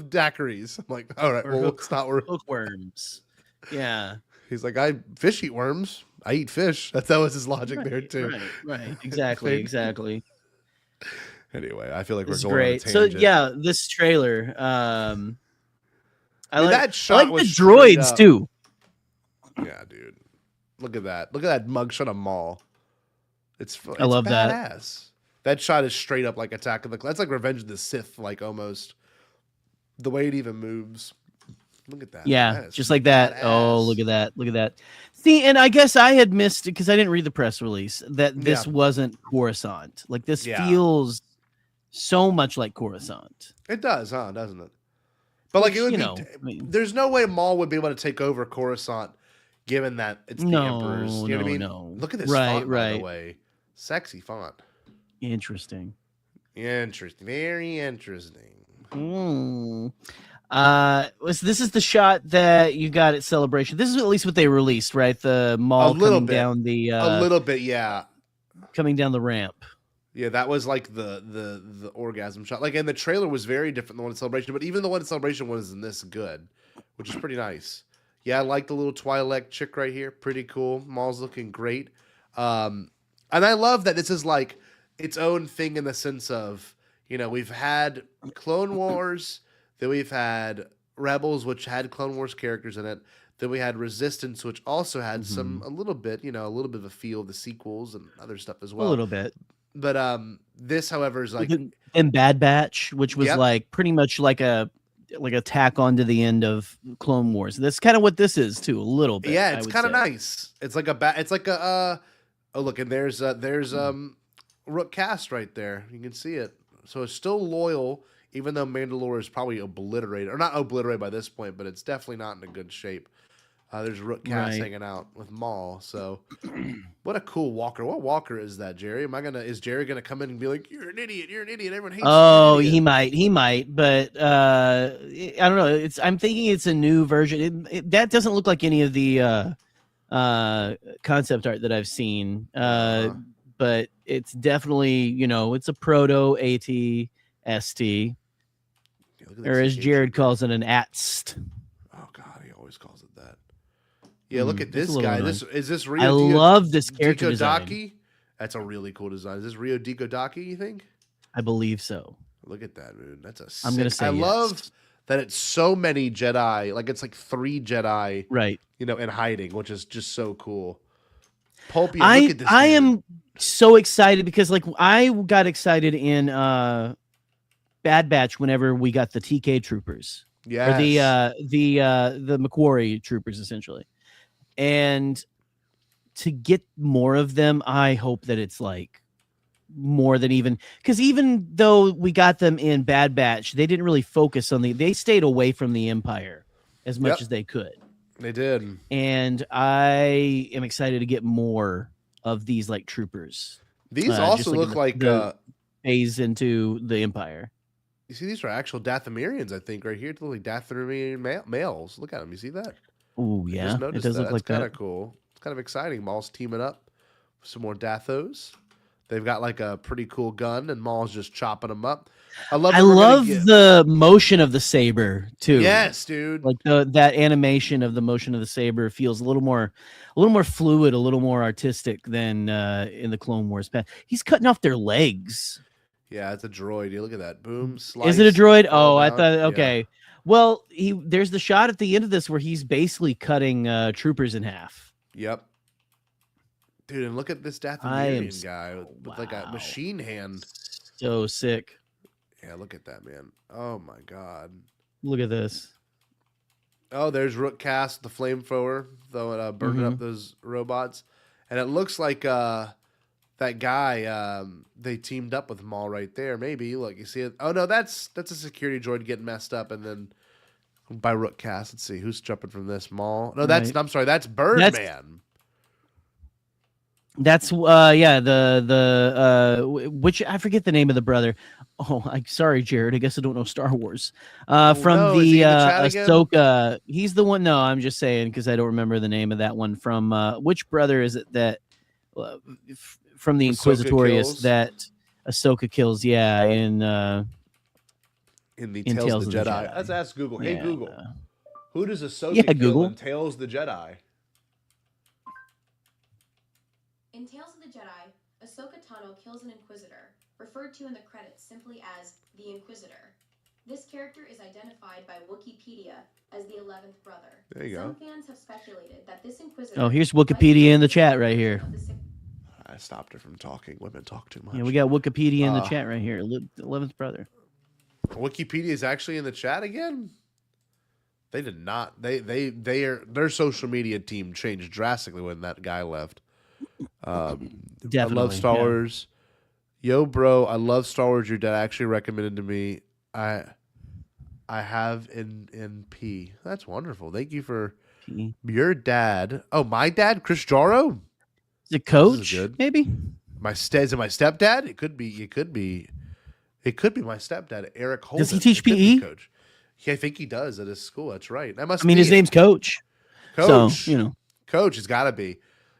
daiquiris. I'm like, all right, well, it's not hookworms. Yeah. He's like, fish eat worms. I eat fish. That was his logic there too. Right. Exactly. Anyway, I feel like we're going great. on a So tangent. yeah, this trailer. I that shot like the was droids too. Yeah, dude. Look at that. Look at that mugshot of Maul. It's I love badass. That shot is straight up like Attack of the Clones. That's like Revenge of the Sith, like almost. The way it even moves. Look at that. Yeah, just like that. Badass. Oh, look at that. See, and I guess I had missed it because I didn't read the press release that this wasn't Coruscant. Like this feels so much like Coruscant. It does, huh? Doesn't it? But like it would there's no way Maul would be able to take over Coruscant, given that it's the Emperor's. You know what I mean? No. Look at this font, by the way. Sexy font. Interesting. Very interesting. This is the shot that you got at Celebration. This is at least what they released, right? The Maul coming down the a little bit, yeah. Coming down the ramp. Yeah, that was like the orgasm shot. Like, and the trailer was very different than the one at Celebration, but even the one at Celebration wasn't this good, which is pretty nice. Yeah, I like the little Twi'lek chick right here. Pretty cool. Maul's looking great. And I love that this is like its own thing in the sense of, we've had Clone Wars, then we've had Rebels, which had Clone Wars characters in it. Then we had Resistance, which also had a little bit of a feel of the sequels and other stuff as well. A little bit. But this, however, is like and Bad Batch, which was like pretty much like a tack onto the end of Clone Wars. That's kind of what this is too, a little bit. Yeah, it's kind of nice. It's like oh look, and there's Rook Cast right there. You can see it. So it's still loyal, even though Mandalore is probably obliterated, or not obliterated by this point, but it's definitely not in a good shape. There's Rook Cast hanging out with Maul. So what a cool walker. What walker is that, Jerry? Is Jerry gonna come in and be like, you're an idiot, everyone hates you? Oh, he might, but I don't know. I'm thinking it's a new version. That doesn't look like any of the concept art that I've seen. But it's definitely, it's a proto AT-ST. Or as Jared calls it, an ATST. Oh God, he always calls it that. Yeah, look at this guy. Is this Rio? I love this character design. That's a really cool design. Is this Rio Dikodaki, you think? I believe so. Look at that, dude. That's a sick... I'm gonna say I love that it's so many Jedi. Like it's like 3 Jedi, right? In hiding, which is just so cool. Pulpy, look at this. I am so excited because I got excited in Bad Batch whenever we got the TK troopers. Yeah. Or the Macquarie troopers essentially. And to get more of them, I hope that it's like more than because even though we got them in Bad Batch, they didn't really focus on they stayed away from the Empire as much as they could. They did. And I am excited to get more of these like troopers. These also look like phase into the Empire. You see, these are actual Dathomirians, I think, right here. They look like Dathomirian males. Look at them. You see that? Oh, yeah. It does look like that. It's kind of cool. It's kind of exciting. Maul's teaming up with some more Dathos. They've got like a pretty cool gun, and Maul's just chopping them up. I love. I that we're gonna love get- the motion of the saber too. Yes, dude. Like that animation of the motion of the saber feels a little more fluid, a little more artistic than in the Clone Wars. He's cutting off their legs. Yeah, it's a droid. You look at that. Boom. Slice. Is it a droid? fall Oh, I down. thought. Yeah. Okay. Well, there's the shot at the end of this where he's basically cutting troopers in half. Yep. Dude, and look at this Dathomirian guy with like a machine hand. So sick. Yeah, look at that, man. Oh my god. Look at this. Oh, there's Rook Cast, the flamethrower, burning up those robots, and it looks like that guy. They teamed up with Maul right there. Maybe look, you see it. Oh no, that's a security droid getting messed up, and then by Rook Cast. Let's see who's jumping from this Maul. No, that's Right. I'm sorry, that's Birdman. That's which I forget the name of the brother. Oh, I'm sorry, Jared. I guess I don't know Star Wars. From no, is the he in the chat again? Ahsoka. He's the one. No, I'm just saying because I don't remember the name of that one. From which brother is it that from the Ahsoka Inquisitorius kills? that Ahsoka kills? Yeah, in In the in Tales of the Jedi. Let's ask Google. Hey Yeah. Google, who does Ahsoka Yeah, kill Google. in Tales of the Jedi? In Tales of the Jedi, Ahsoka Tano kills an Inquisitor, referred to in the credits simply as the Inquisitor. This character is identified by Wikipedia as the 11th brother. There you Some go. fans have speculated that this Inquisitor... Oh, here's Wikipedia in the chat right here. I stopped her from talking. Women talk too much. Yeah, we got Wikipedia in the chat right here. 11th brother. Wikipedia is actually in the chat again. They did not. Their social media team changed drastically when that guy left. I Definitely, love Star yeah. Wars. Yo, bro, I love Star Wars. Your dad actually recommended to me. I have in P. That's wonderful. Thank you for your dad. Oh, my dad, Chris Jarrow. Is it Coach? Maybe. Is it my stepdad? It could be. It could be my stepdad, Eric Holden. Does he teach It could be PE? Coach. Yeah, I think he does at his school. That's right. That must. I mean, be his it. name's Coach. Coach. So, you know. Coach has got to be.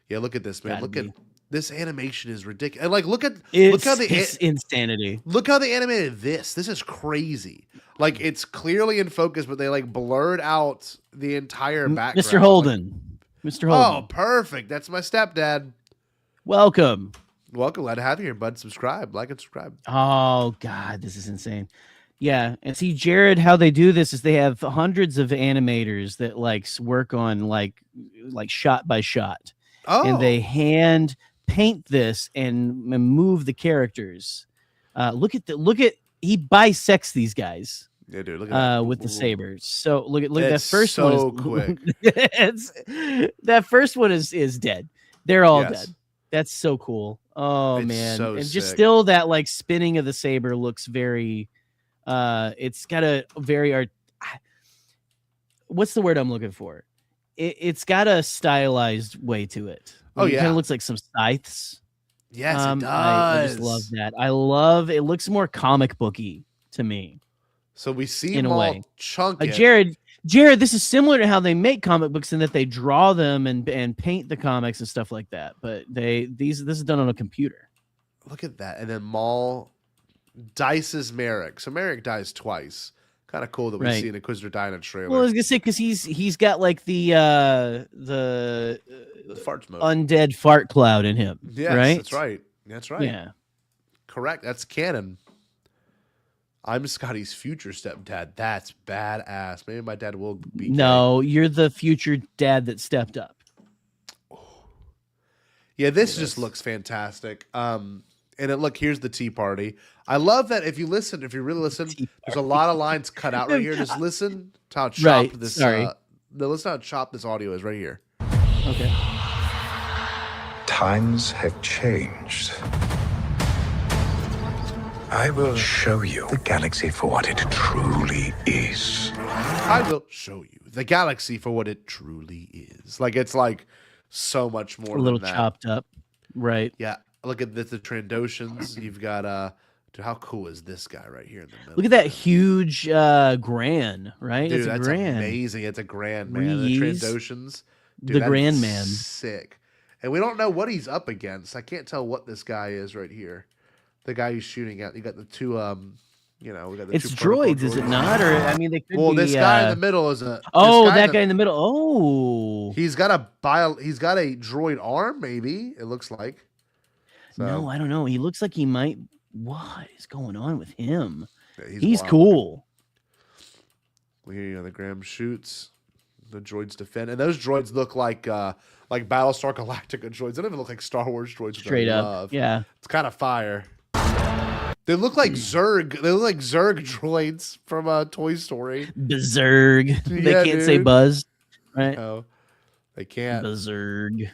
Yeah, look at this, man. Gotta Look be. at this animation is ridiculous. And like, look how It's insanity. Look how they animated this. This is crazy. Like, it's clearly in focus, but they like blurred out the entire background. Mr. Holden. Mr. Holden. Oh, perfect. That's my stepdad. Welcome. Welcome. Glad to have you here, bud. Subscribe, like, and subscribe. Oh God, this is insane. Yeah, and see, Jared, how they do this is they have hundreds of animators that like work on like shot by shot, and they hand paint this and move the characters. Look at he bisects these guys. Yeah, dude. Look at that. With the sabers. So look at that It's first so one. Quick. That first one is dead. They're all Yes. dead. That's so cool. Oh It's man, so and just sick. still that like spinning of the saber looks very. It's got a very art. What's the word I'm looking for? It's got a stylized way to it. Oh, It kind yeah. of looks like some scythes. Yes, it does. I just love that. I love it. Looks more comic booky to me. So we see in them a all way. chunk it. Jared, this is similar to how they make comic books in that they draw them and paint the comics and stuff like that. But this is done on a computer. Look at that. And then Maul dices Merrick. So Merrick dies twice. Kind of cool that we Right. see an Inquisitor die in a trailer. Well, I was gonna say because he's got like the fart smoke. undead fart cloud in him. Yes, right. that's right. That's right. Yeah. Correct. That's canon. I'm Scotty's future stepdad. That's badass. Maybe my dad will be. No, you're the future dad that stepped up. Yeah, this just looks fantastic. And look, here's the tea party. I love that if you really listen, there's a lot of lines cut out right here. Just listen to how chopped Right, this. sorry. Listen how chopped this audio is right here. Okay. Times have changed. I will show you the galaxy for what it truly is. I will show you the galaxy for what it truly is. Like it's like so much more. A little than that. chopped up. Right. Yeah. Look at this, the Trandoshans. You've got dude, how cool is this guy right here in the middle? Look at that huge Gran, right? Dude, it's a that's Gran. amazing. It's a Grand Man. The Reese, Trandoshans. the that's Grand Man. Sick. And we don't know what he's up against. I can't tell what this guy is right here. The guy he's shooting at. You got the two You know, we got the It's two protocol droids, is it not? Or I mean, they could well, be. this guy in the middle is a. Oh, this that guy in the middle. Oh, He's got a droid arm, maybe it looks like. So, no, I don't know. He looks like he might. What is going on with him? yeah, He's wild. cool. Here, the Graham shoots. The droids defend, and those droids look like Battlestar Galactica droids. They don't even look like Star Wars droids. Straight up, yeah. It's kind of fire. They look like Zurg. They look like Zurg droids from Toy Story. Zurg. They Yeah, can't say dude. Buzz, right? No, they can't. Zurg.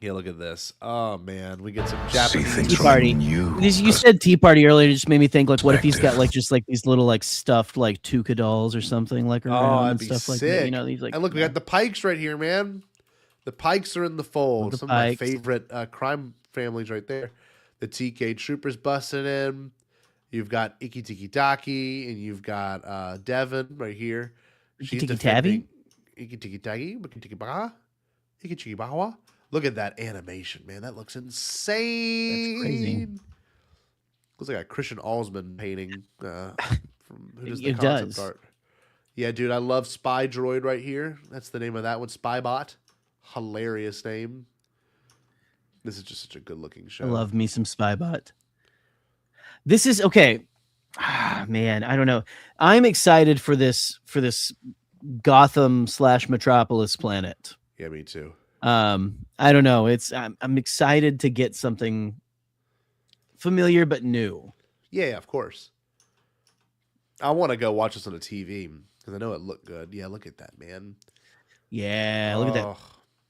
Yeah, look at this. Oh man, we get some Japanese Tea Party. You said Tea Party earlier. It just made me think, like, what if he's got like just like these little like stuffed like Tuca dolls or something like around that'd and be stuff like sick. that. You know, these like. And look, we got the Pikes right here, man. The Pikes are in the fold. The Some of my Pikes. favorite crime families right there. The TK Troopers busting in. You've got Iki Tiki Taki, and you've got Devin right here. Iki Tiki Tavi? Iki Tiki Taki, Iki Tiki Baha, Iki Tiki Bawa. Look at that animation, man. That looks insane. That's crazy. Looks like a Christian Alsman painting from who does the It concept does. art. Yeah, dude, I love Spy Droid right here. That's the name of that one, Spybot. Hilarious name. This is just such a good looking show. I love me some Spybot. This is okay. Man, I don't know. I'm excited for this Gotham / Metropolis planet. Yeah, me too. I don't know. I'm excited to get something familiar but new. Yeah, of course. I want to go watch this on the TV because I know it looked good. Yeah, look at that, man. Yeah, look at that. Oh,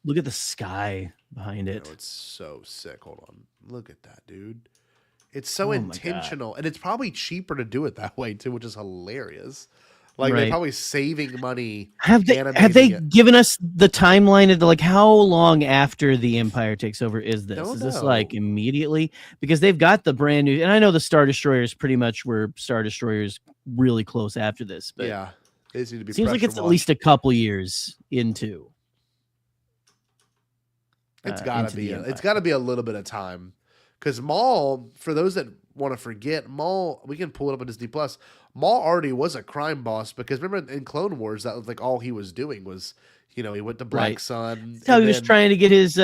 Look at the sky behind it. no, it's so sick. Hold on. Look at that, dude. It's so Oh my intentional. And it's probably cheaper to do it that way, too, which is hilarious. Like, Right. they're probably saving money. Have they animating it. given us the timeline of like how long after the Empire takes over is this? Don't Is this know. like immediately? Because they've got the brand new, and I know the Star Destroyers pretty much were Star Destroyers really close after this, but Yeah. They just need to be seems like pressure it's at washed. least a couple years into. It's gotta into be. the It's Empire. got to be a little bit of time, because Maul. For those that want to forget, Maul. We can pull it up on Disney Plus. Maul already was a crime boss because remember in Clone Wars that was like all he was doing was, he went to Black Right. Sun. That's how and he was then- trying to get his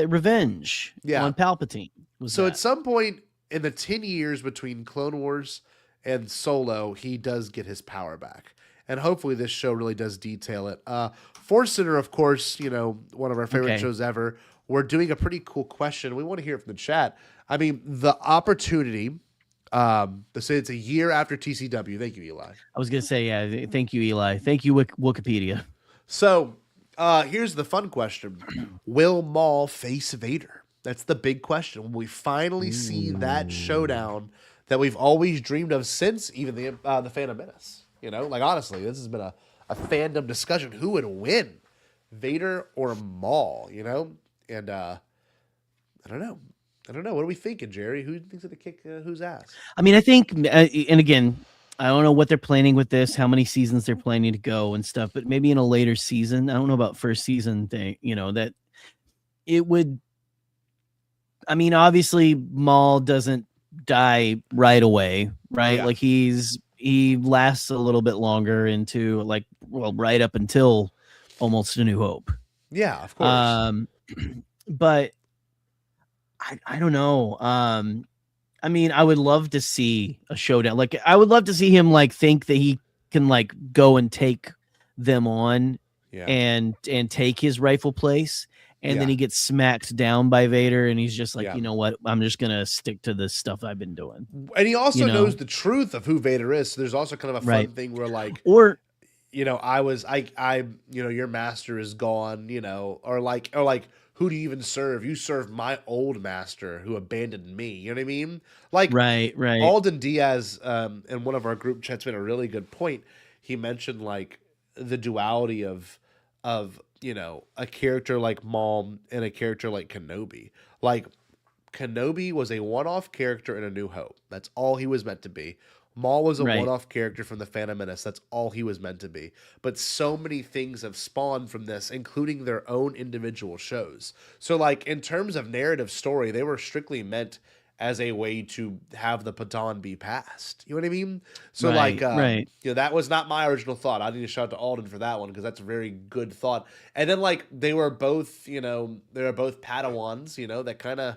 revenge Yeah. on Palpatine. was So that. at some point in the 10 years between Clone Wars and Solo, he does get his power back. And hopefully this show really does detail it. Force Center, of course, one of our favorite Okay. shows ever. We're doing a pretty cool question. We want to hear it from the chat. I mean, the opportunity, they say it's a year after TCW. Thank you, Eli. I was gonna say, yeah. Thank you, Eli. Thank you, Wikipedia. So here's the fun question. Will Maul face Vader? That's the big question. Will we finally see that showdown that we've always dreamed of since even the Phantom Menace? Like honestly, this has been a fandom discussion. Who would win, Vader or Maul? And I don't know. What are we thinking, Jerry? Who thinks it'll kick whose ass? I mean, I think, and again, I don't know what they're planning with this, how many seasons they're planning to go and stuff, but maybe in a later season, I don't know about first season thing, that it would. I mean, obviously, Maul doesn't die right away, right? Yeah. Like he lasts a little bit longer into right up until almost A New Hope. Yeah, of course. But I don't know. I mean, I would love to see a showdown. Like, I would love to see him think that he can go and take them on, Yeah. and take his rightful place, and then Yeah. he gets smacked down by Vader, and he's just like, Yeah. you know what? I'm just gonna stick to this stuff I've been doing. And he also you know? knows the truth of who Vader is. So there's also kind of a fun Right. thing where Or your master is gone, or who do you even serve? You serve my old master who abandoned me. You know what I mean? right. Alden Diaz, in one of our group chats made a really good point. He mentioned the duality of a character like Maul and a character like Kenobi. Kenobi was a one-off character in A New Hope. That's all he was meant to be. Maul was a Right. one-off character from the Phantom Menace. That's all he was meant to be. But so many things have spawned from this, including their own individual shows. So, in terms of narrative story, they were strictly meant as a way to have the baton be passed. You know what I mean? So Right, right. you know, that was not my original thought. I need to shout out to Alden for that one because that's a very good thought. And then like they were both, you know, they were both Padawans, you know, that kind of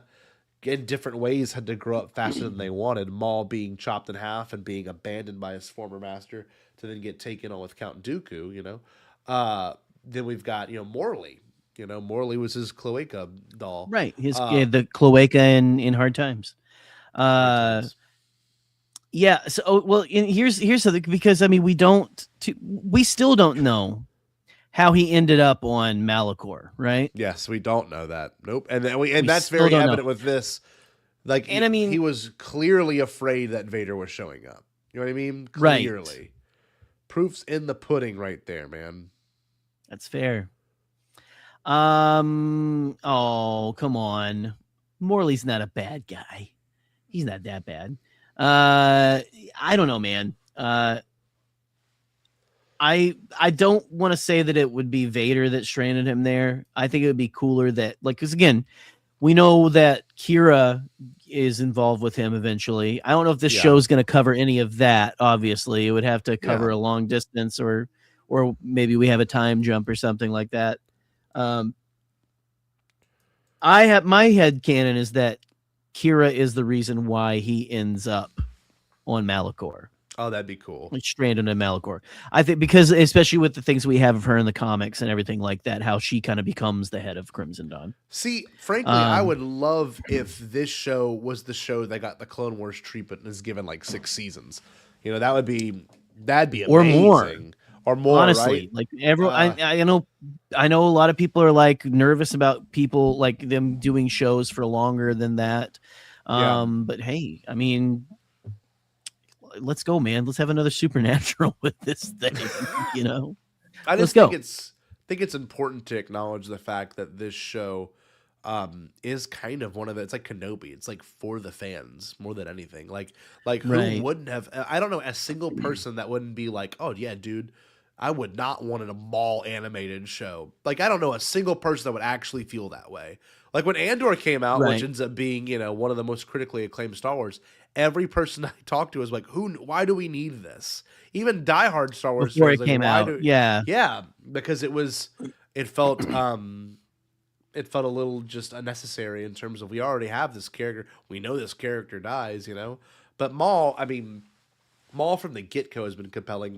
in different ways had to grow up faster than they wanted. Maul being chopped in half and being abandoned by his former master to then get taken on with Count Dooku, you know. Then we've got, you know, Morley. You know, Morley was his cloaca doll. Right. His the cloaca in Hard Times. Yeah. So well, here's something, because I mean we still don't know how he ended up on Malachor, right? Yes, we don't know that. Nope. And then We that's still very don't know. evident with this. Like, And I mean, he was clearly afraid that Vader was showing up. You know what I mean? Right. Clearly. Proof's in the pudding right there, man. That's fair. Oh, come on. Morley's not a bad guy. He's not that bad. I don't know, man. I don't want to say that it would be Vader that stranded him there. I think it would be cooler that, like, because again, we know that Kira is involved with him eventually. I don't know if this show's going to cover any of that. Obviously, it would have to cover a long distance, or maybe we have a time jump or something like that. I have my head canon is that Kira is the reason why he ends up on Malachor. Oh, that'd be cool. Like stranded in Malachor. I think because especially with the things we have of her in the comics and everything like that, how she kind of becomes the head of Crimson Dawn. See, frankly, I would love if this show was the show that got the Clone Wars treatment and is given like 6 seasons. You know, that'd be amazing. Or more, honestly, right? Like everyone, I know a lot of people are like nervous about people like them doing shows for longer than that. But hey, I mean, let's go, man. Let's have another Supernatural with this thing. You know, I just think it's important to acknowledge the fact that this show is kind of one of it's like Kenobi. It's like for the fans more than anything. Like who wouldn't have? I don't know a single person that wouldn't be like, oh yeah, dude, I would not want a Maul animated show. Like I don't know a single person that would actually feel that way. Like when Andor came out, which ends up being, you know, one of the most critically acclaimed Star Wars, every person I talked to was like, why do we need this? Even diehard Star Wars before fans, it came out. Yeah, because it felt a little just unnecessary in terms of we already have this character. We know this character dies, you know. But Maul from the get-go has been compelling.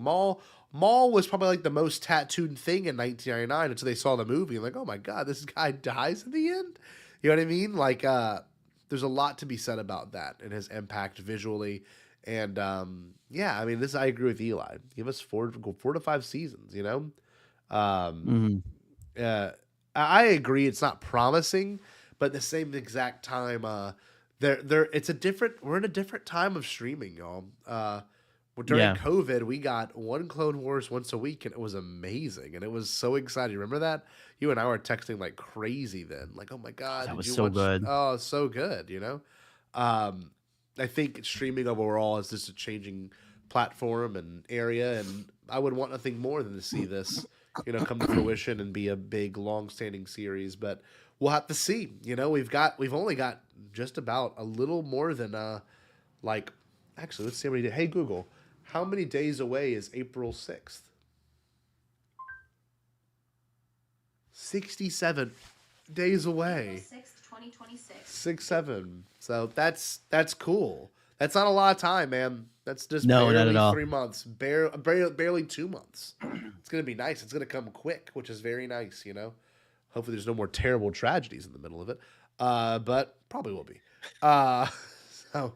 Maul was probably like the most tattooed thing in 1999 until they saw the movie and like, oh my god, this guy dies at the end. You know what I mean? Like, there's a lot to be said about that and his impact visually. And yeah, I mean, I agree with Eli. Give us 4 to 5 seasons. You know, I agree. It's not promising, but at the same exact time, we're in a different time of streaming, y'all. During COVID, we got one Clone Wars once a week, and it was amazing, and it was so exciting. Remember that? You and I were texting like crazy then, like, "Oh my god, that was so good!" Oh, so good, you know. I think streaming overall is just a changing platform and area, and I would want nothing more than to see this, you know, come to fruition and be a big, long-standing series. But we'll have to see. You know, we've only got just about a little more than actually, let's see how many days. Hey Google. How many days away is April 6th? 67 days away. April 6th, 2026. 6-7. So that's cool. That's not a lot of time, man. That's just not at all. 3 months. Barely 2 months. It's going to be nice. It's going to come quick, which is very nice, you know. Hopefully there's no more terrible tragedies in the middle of it. But probably will be. So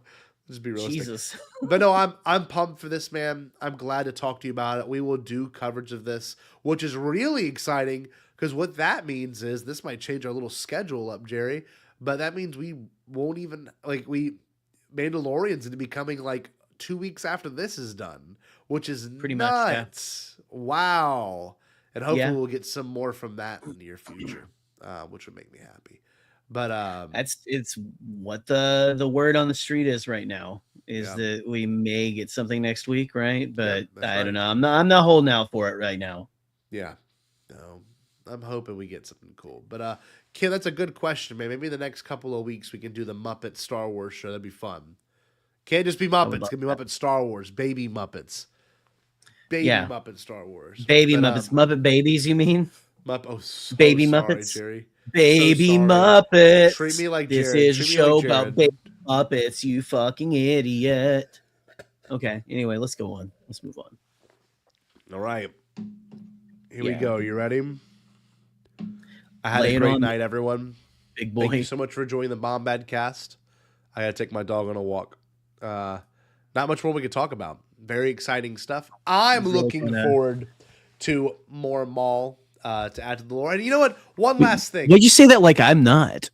just be realistic. Jesus. But no, I'm pumped for this, man. I'm glad to talk to you about it. We will do coverage of this, which is really exciting because what that means is this might change our little schedule up, Jerry. But that means we won't even Mandalorian's into becoming like 2 weeks after this is done, which is pretty nuts. Much, yeah. Wow. And hopefully we'll get some more from that in the near future, which would make me happy. But it's what the word on the street is right now is that we may get something next week, right? But I don't know. I'm not holding out for it right now. Yeah. No. I'm hoping we get something cool. But Kim, that's a good question, man. Maybe the next couple of weeks we can do the Muppet Star Wars show. That'd be fun. Can't just be Muppets. It's gonna be Muppet Star Wars, baby Muppets, Muppet Star Wars, baby Muppets, Muppet babies. You mean? So baby sorry, Muppets, Jerry. baby So Muppets. Treat me like this Jared. is Treat a me show like about baby Muppets. You fucking idiot. Okay. Anyway, let's go on. Let's move on. All right. Here we go. You ready? I had Lay a it great on night, me, everyone. big boy. Thank you so much for joining the Bombadcast. I got to take my dog on a walk. Not much more we could talk about. Very exciting stuff. I'm Really looking kinda- forward to more Maul to add to the lore. And you know what? One last thing. Why'd you say that like I'm not?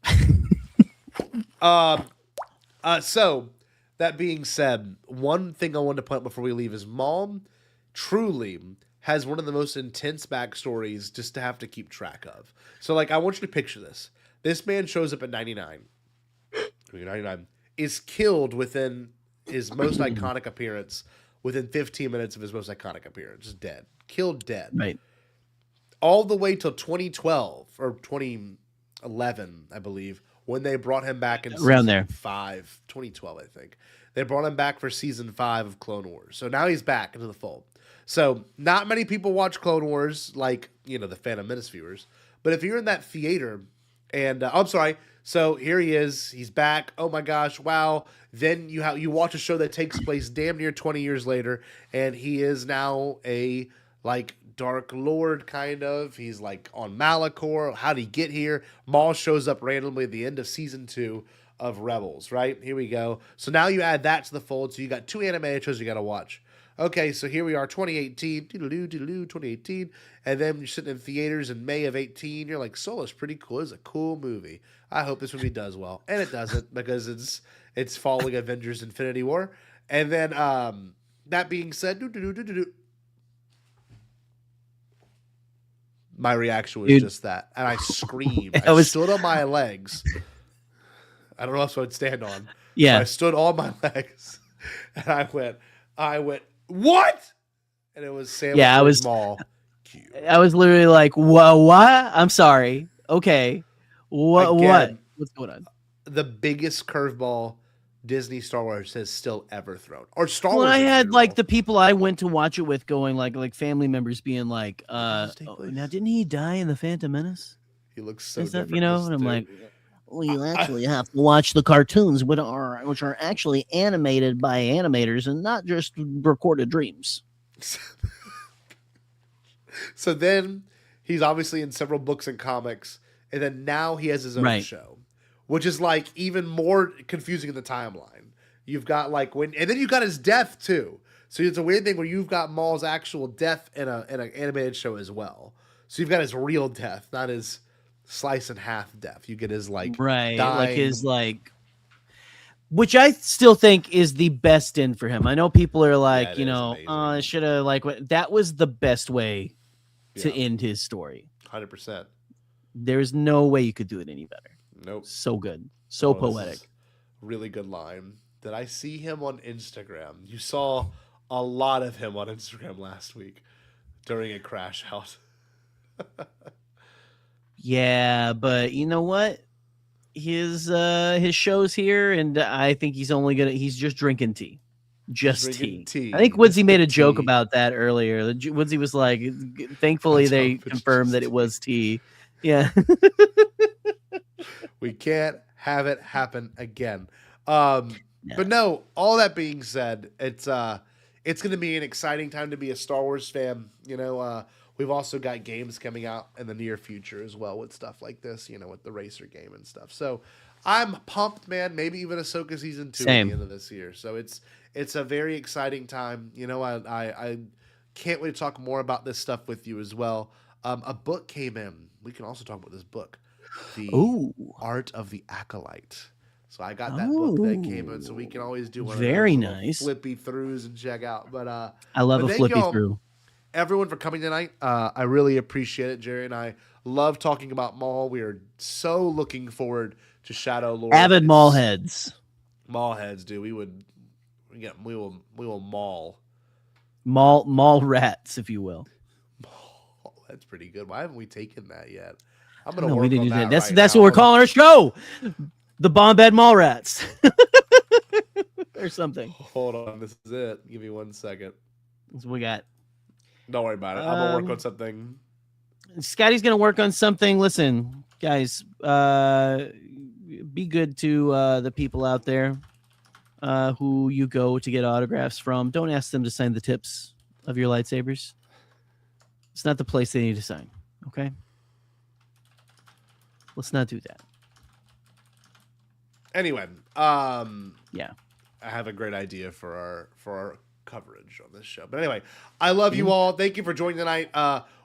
So that being said, one thing I wanted to point out before we leave is Maul truly has one of the most intense backstories just to have to keep track of. So, like, I want you to picture this. This man shows up at 99, is killed within his most iconic appearance, within 15 minutes of his most iconic appearance, just dead. Killed dead. Right. All the way till 2012 or 2011, I believe, when they brought him back in Around there. 2012, I think. They brought him back for season 5 of Clone Wars. So now he's back into the fold. So not many people watch Clone Wars like, the Phantom Menace viewers. But if you're in that theater and I'm sorry. So here he is. He's back. Oh my gosh. Wow. Then you watch a show that takes place damn near 20 years later. And he is now a Dark Lord kind of. He's on Malachor. How'd he get here? Maul shows up randomly at the end of season 2 of Rebels, right? Here we go. So now you add that to the fold. So you got 2 animated shows you got to watch. Okay, so here we are, 2018, 2018, and then you're sitting in theaters in May of 18. You're like, Solo's pretty cool. It's a cool movie. I hope this movie does well, and it doesn't because it's following Avengers: Infinity War. And then that being said, my reaction was just that, and I screamed. I stood on my legs. I don't know what I'd stand on. Yeah, so I stood on my legs, and I went. What? And it was Sam. Yeah, I was Maul. I was literally like, "Whoa, what? I'm sorry. Okay, what? What's going on?" The biggest curveball Disney Star Wars has still ever thrown, or Star Well, Wars. I had the people I went to watch it with going like family members being like, now didn't he die in the Phantom Menace? He looks so different, different. and I'm like, well, you actually have to watch the cartoons, which are actually animated by animators and not just recorded dreams. So then he's obviously in several books and comics, and then now he has his own show, which is even more confusing in the timeline. You've got and then you've got his death too. So it's a weird thing where you've got Maul's actual death in an animated show as well. So you've got his real death, not his slice in half death. You get his dying. Which I still think is the best end for him. I know people are like, I should have that was the best way to end his story. 100%. There's no way you could do it any better. Nope. So good. So poetic. Really good line. Did I see him on Instagram? You saw a lot of him on Instagram last week during a crash out. Yeah, but you know what? His show's here, and I think he's just drinking tea. Just tea. I think Woodsy made a joke about that earlier. Woodsy was like, thankfully they confirmed that it was tea. Yeah. We can't have it happen again. But no, all that being said, it's going to be an exciting time to be a Star Wars fan. We've also got games coming out in the near future as well with stuff like this, with the racer game and stuff. So I'm pumped, man. Maybe even Ahsoka season 2 at the end of this year. So it's a very exciting time. I can't wait to talk more about this stuff with you as well. A book came in. We can also talk about this book, The Art of the Acolyte. So I got that book that came in, so we can always do one of those nice flippy throughs and check out. But I love a flippy through. Everyone for coming tonight. I really appreciate it. Jerry and I love talking about Maul. We are so looking forward to Shadow Lord. Avid Maul heads. Maul heads, dude. We will maul. Maul rats, if you will. That's pretty good. Why haven't we taken that yet? I'm No, gonna we work didn't on do that. that. Right That's now. what we're calling our show, the Bombad Mall Rats, or something. Hold on, this is it. Give me 1 second. That's what we got. Don't worry about it. I'm gonna work on something. Scotty's gonna work on something. Listen, guys, be good to the people out there who you go to get autographs from. Don't ask them to sign the tips of your lightsabers. It's not the place they need to sign. Okay, let's not do that. Anyway, yeah, I have a great idea for our coverage on this show. But anyway, I love you all. Thank you for joining tonight.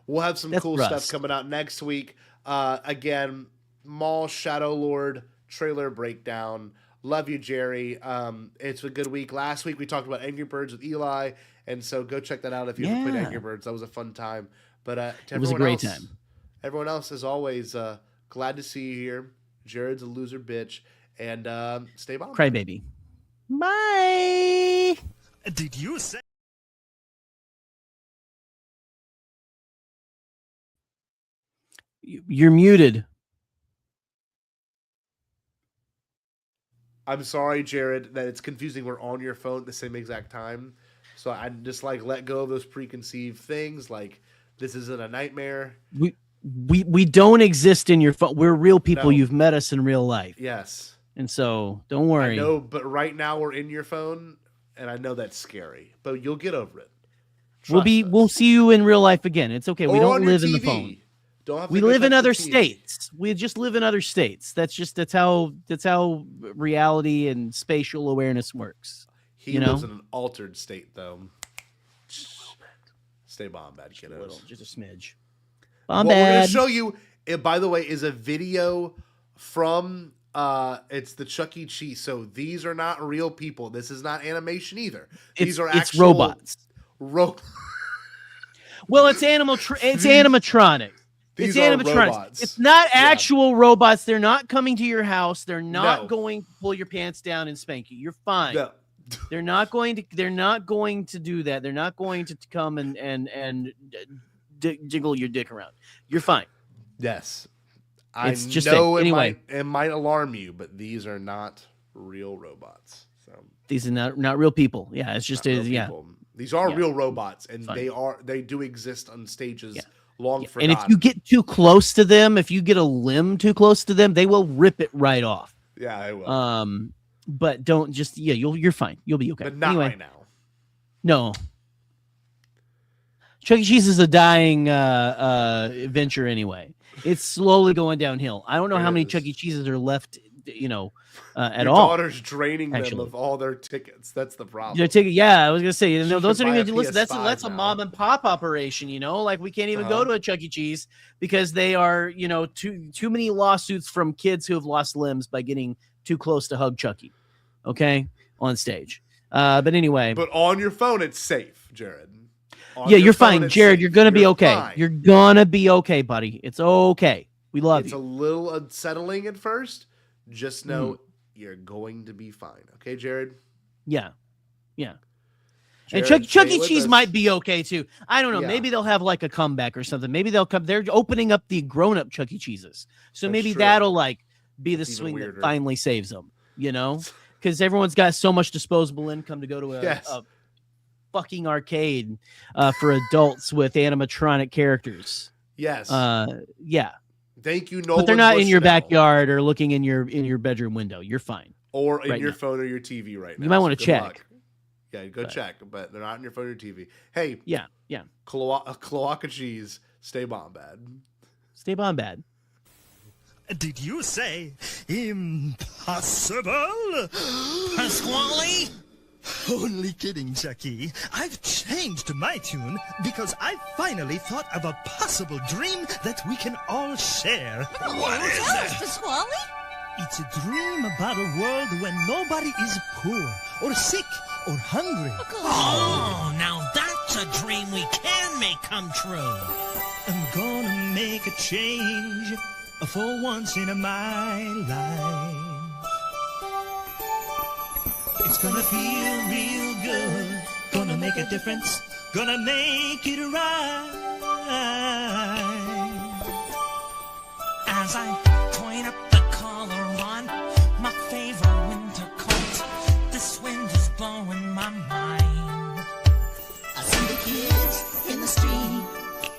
We'll have some cool stuff coming out next week. Again, Maul Shadow Lord trailer breakdown. Love you, Jerry. It's a good week. Last week we talked about Angry Birds with Eli, and so go check that out if you haven't played Angry Birds. That was a fun time. But it was a great time. Everyone else, as always, glad to see you here. Jared's a loser bitch, and stay bomb. Cry baby. Bye. Did you say? You're muted. I'm sorry, Jared, that it's confusing. We're on your phone at the same exact time. So I just let go of those preconceived things. Like, this isn't a nightmare. We don't exist in your phone. We're real people. No. You've met us in real life. Yes. And so don't worry. I know, but right now we're in your phone, and I know that's scary. But you'll get over it. We'll see you in real life again. It's okay. We don't live in the phone. We live in other states. We just live in other states. That's how reality and spatial awareness works. He lives in an altered state, though. Stay Bombad, kiddos. Just a smidge. What we're going to show you, by the way, is a video from it's the Chuck E. Cheese. So these are not real people. This is not animation either. These are actual robots. Well, it's animatronic. These It's are animatronics. robots. It's not actual robots. They're not coming to your house. They're not going to pull your pants down and spank you. You're fine. No. They're not going to do that. They're not going to come and jiggle your dick around. You're fine. Yes. It's just it might alarm you, but these are not real robots. So these are not real people. Yeah, it's just These are real robots, and they do exist on stages long forgotten. And if you get too close to them, if you get a limb too close to them, they will rip it right off. Yeah, they will. But don't just you're fine. You'll be okay. But not right now. No. Chuck E. Cheese is a dying venture anyway. It's slowly going downhill. I don't know how many Chuck E. Cheeses are left, at Your all. daughter's draining them of all their tickets. That's the problem. I was gonna say, those are buy a listen. That's a PS5 mom and pop operation. Like we can't even go to a Chuck E. Cheese because they are, too many lawsuits from kids who have lost limbs by getting too close to hug Chucky. Okay, on stage. But anyway. But on your phone, it's safe, Jared. You're fine, Jared. You're gonna be okay. Fine. You're gonna be okay, buddy. It's okay. We love you. It's a little unsettling at first. Just know you're going to be fine. Okay, Jared? Yeah. Jared, and Chuck E. Cheese might be okay too. I don't know. Yeah. Maybe they'll have like a comeback or something. Maybe they'll come. They're opening up the grown-up Chuck E. Cheeses, so maybe that'll be the swing that finally saves them. Because everyone's got so much disposable income to go to a fucking arcade for adults with animatronic characters. Yes. Yeah. Thank you, Nolan. But they're not in your backyard or looking in your bedroom window. You're fine. Or in your phone or your TV right now. You might want to check. Luck. Yeah, go check, but they're not in your phone or your TV. Hey. Yeah. Cloaca Cheese, stay Bombad. Stay Bombad. Did you say impossible? Pasquale? Only kidding, Chucky. I've changed my tune because I finally thought of a possible dream that we can all share. What is it? Pasquale? It's a dream about a world when nobody is poor or sick or hungry. Oh, now that's a dream we can make come true. I'm gonna make a change for once in my life. It's gonna feel real good. Gonna make a difference. Gonna make it right. as I point up the collar on my favorite winter coat. This wind is blowing my mind. I see the kids in the street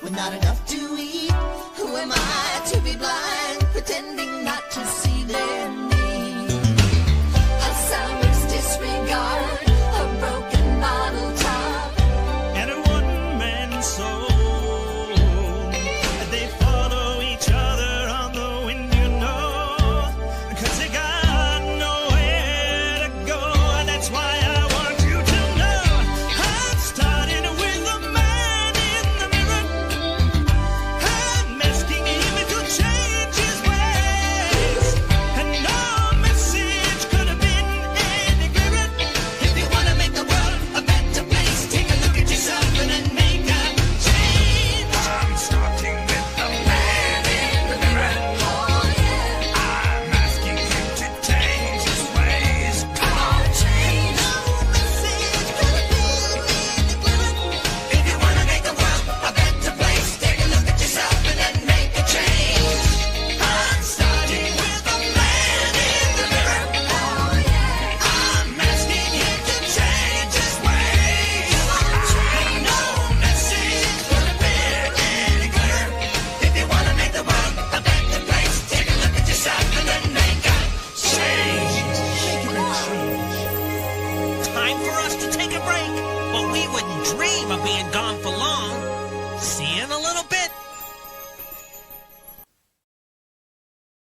with not enough to eat. Who am I to be blind, pretending not to see their need? A summer's disregard, a broken bottle top, and a one-man soul. They follow each other on the wind, you know, 'cause they got nowhere to go. And that's why I want you to know I'm starting with the man in the mirror. I'm asking him to change his ways, and no message could have been any clearer. If you want to make the world a better place, take a look at yourself and then make a change. I'm starting with the man in the mirror. oh yeah, I'm asking him to change his ways. come on, change. No message could have been any clearer. If you want to make the world a better place, take a look at yourself and then make a change. I'm starting with the man in the mirror. Oh yeah, I'm asking him to change his ways. And no message could have been any clearer. If you want to make the world a better place, take a look at yourself and then make a change. Time for us to take a break, but we wouldn't dream of being gone for long. See you in a little bit.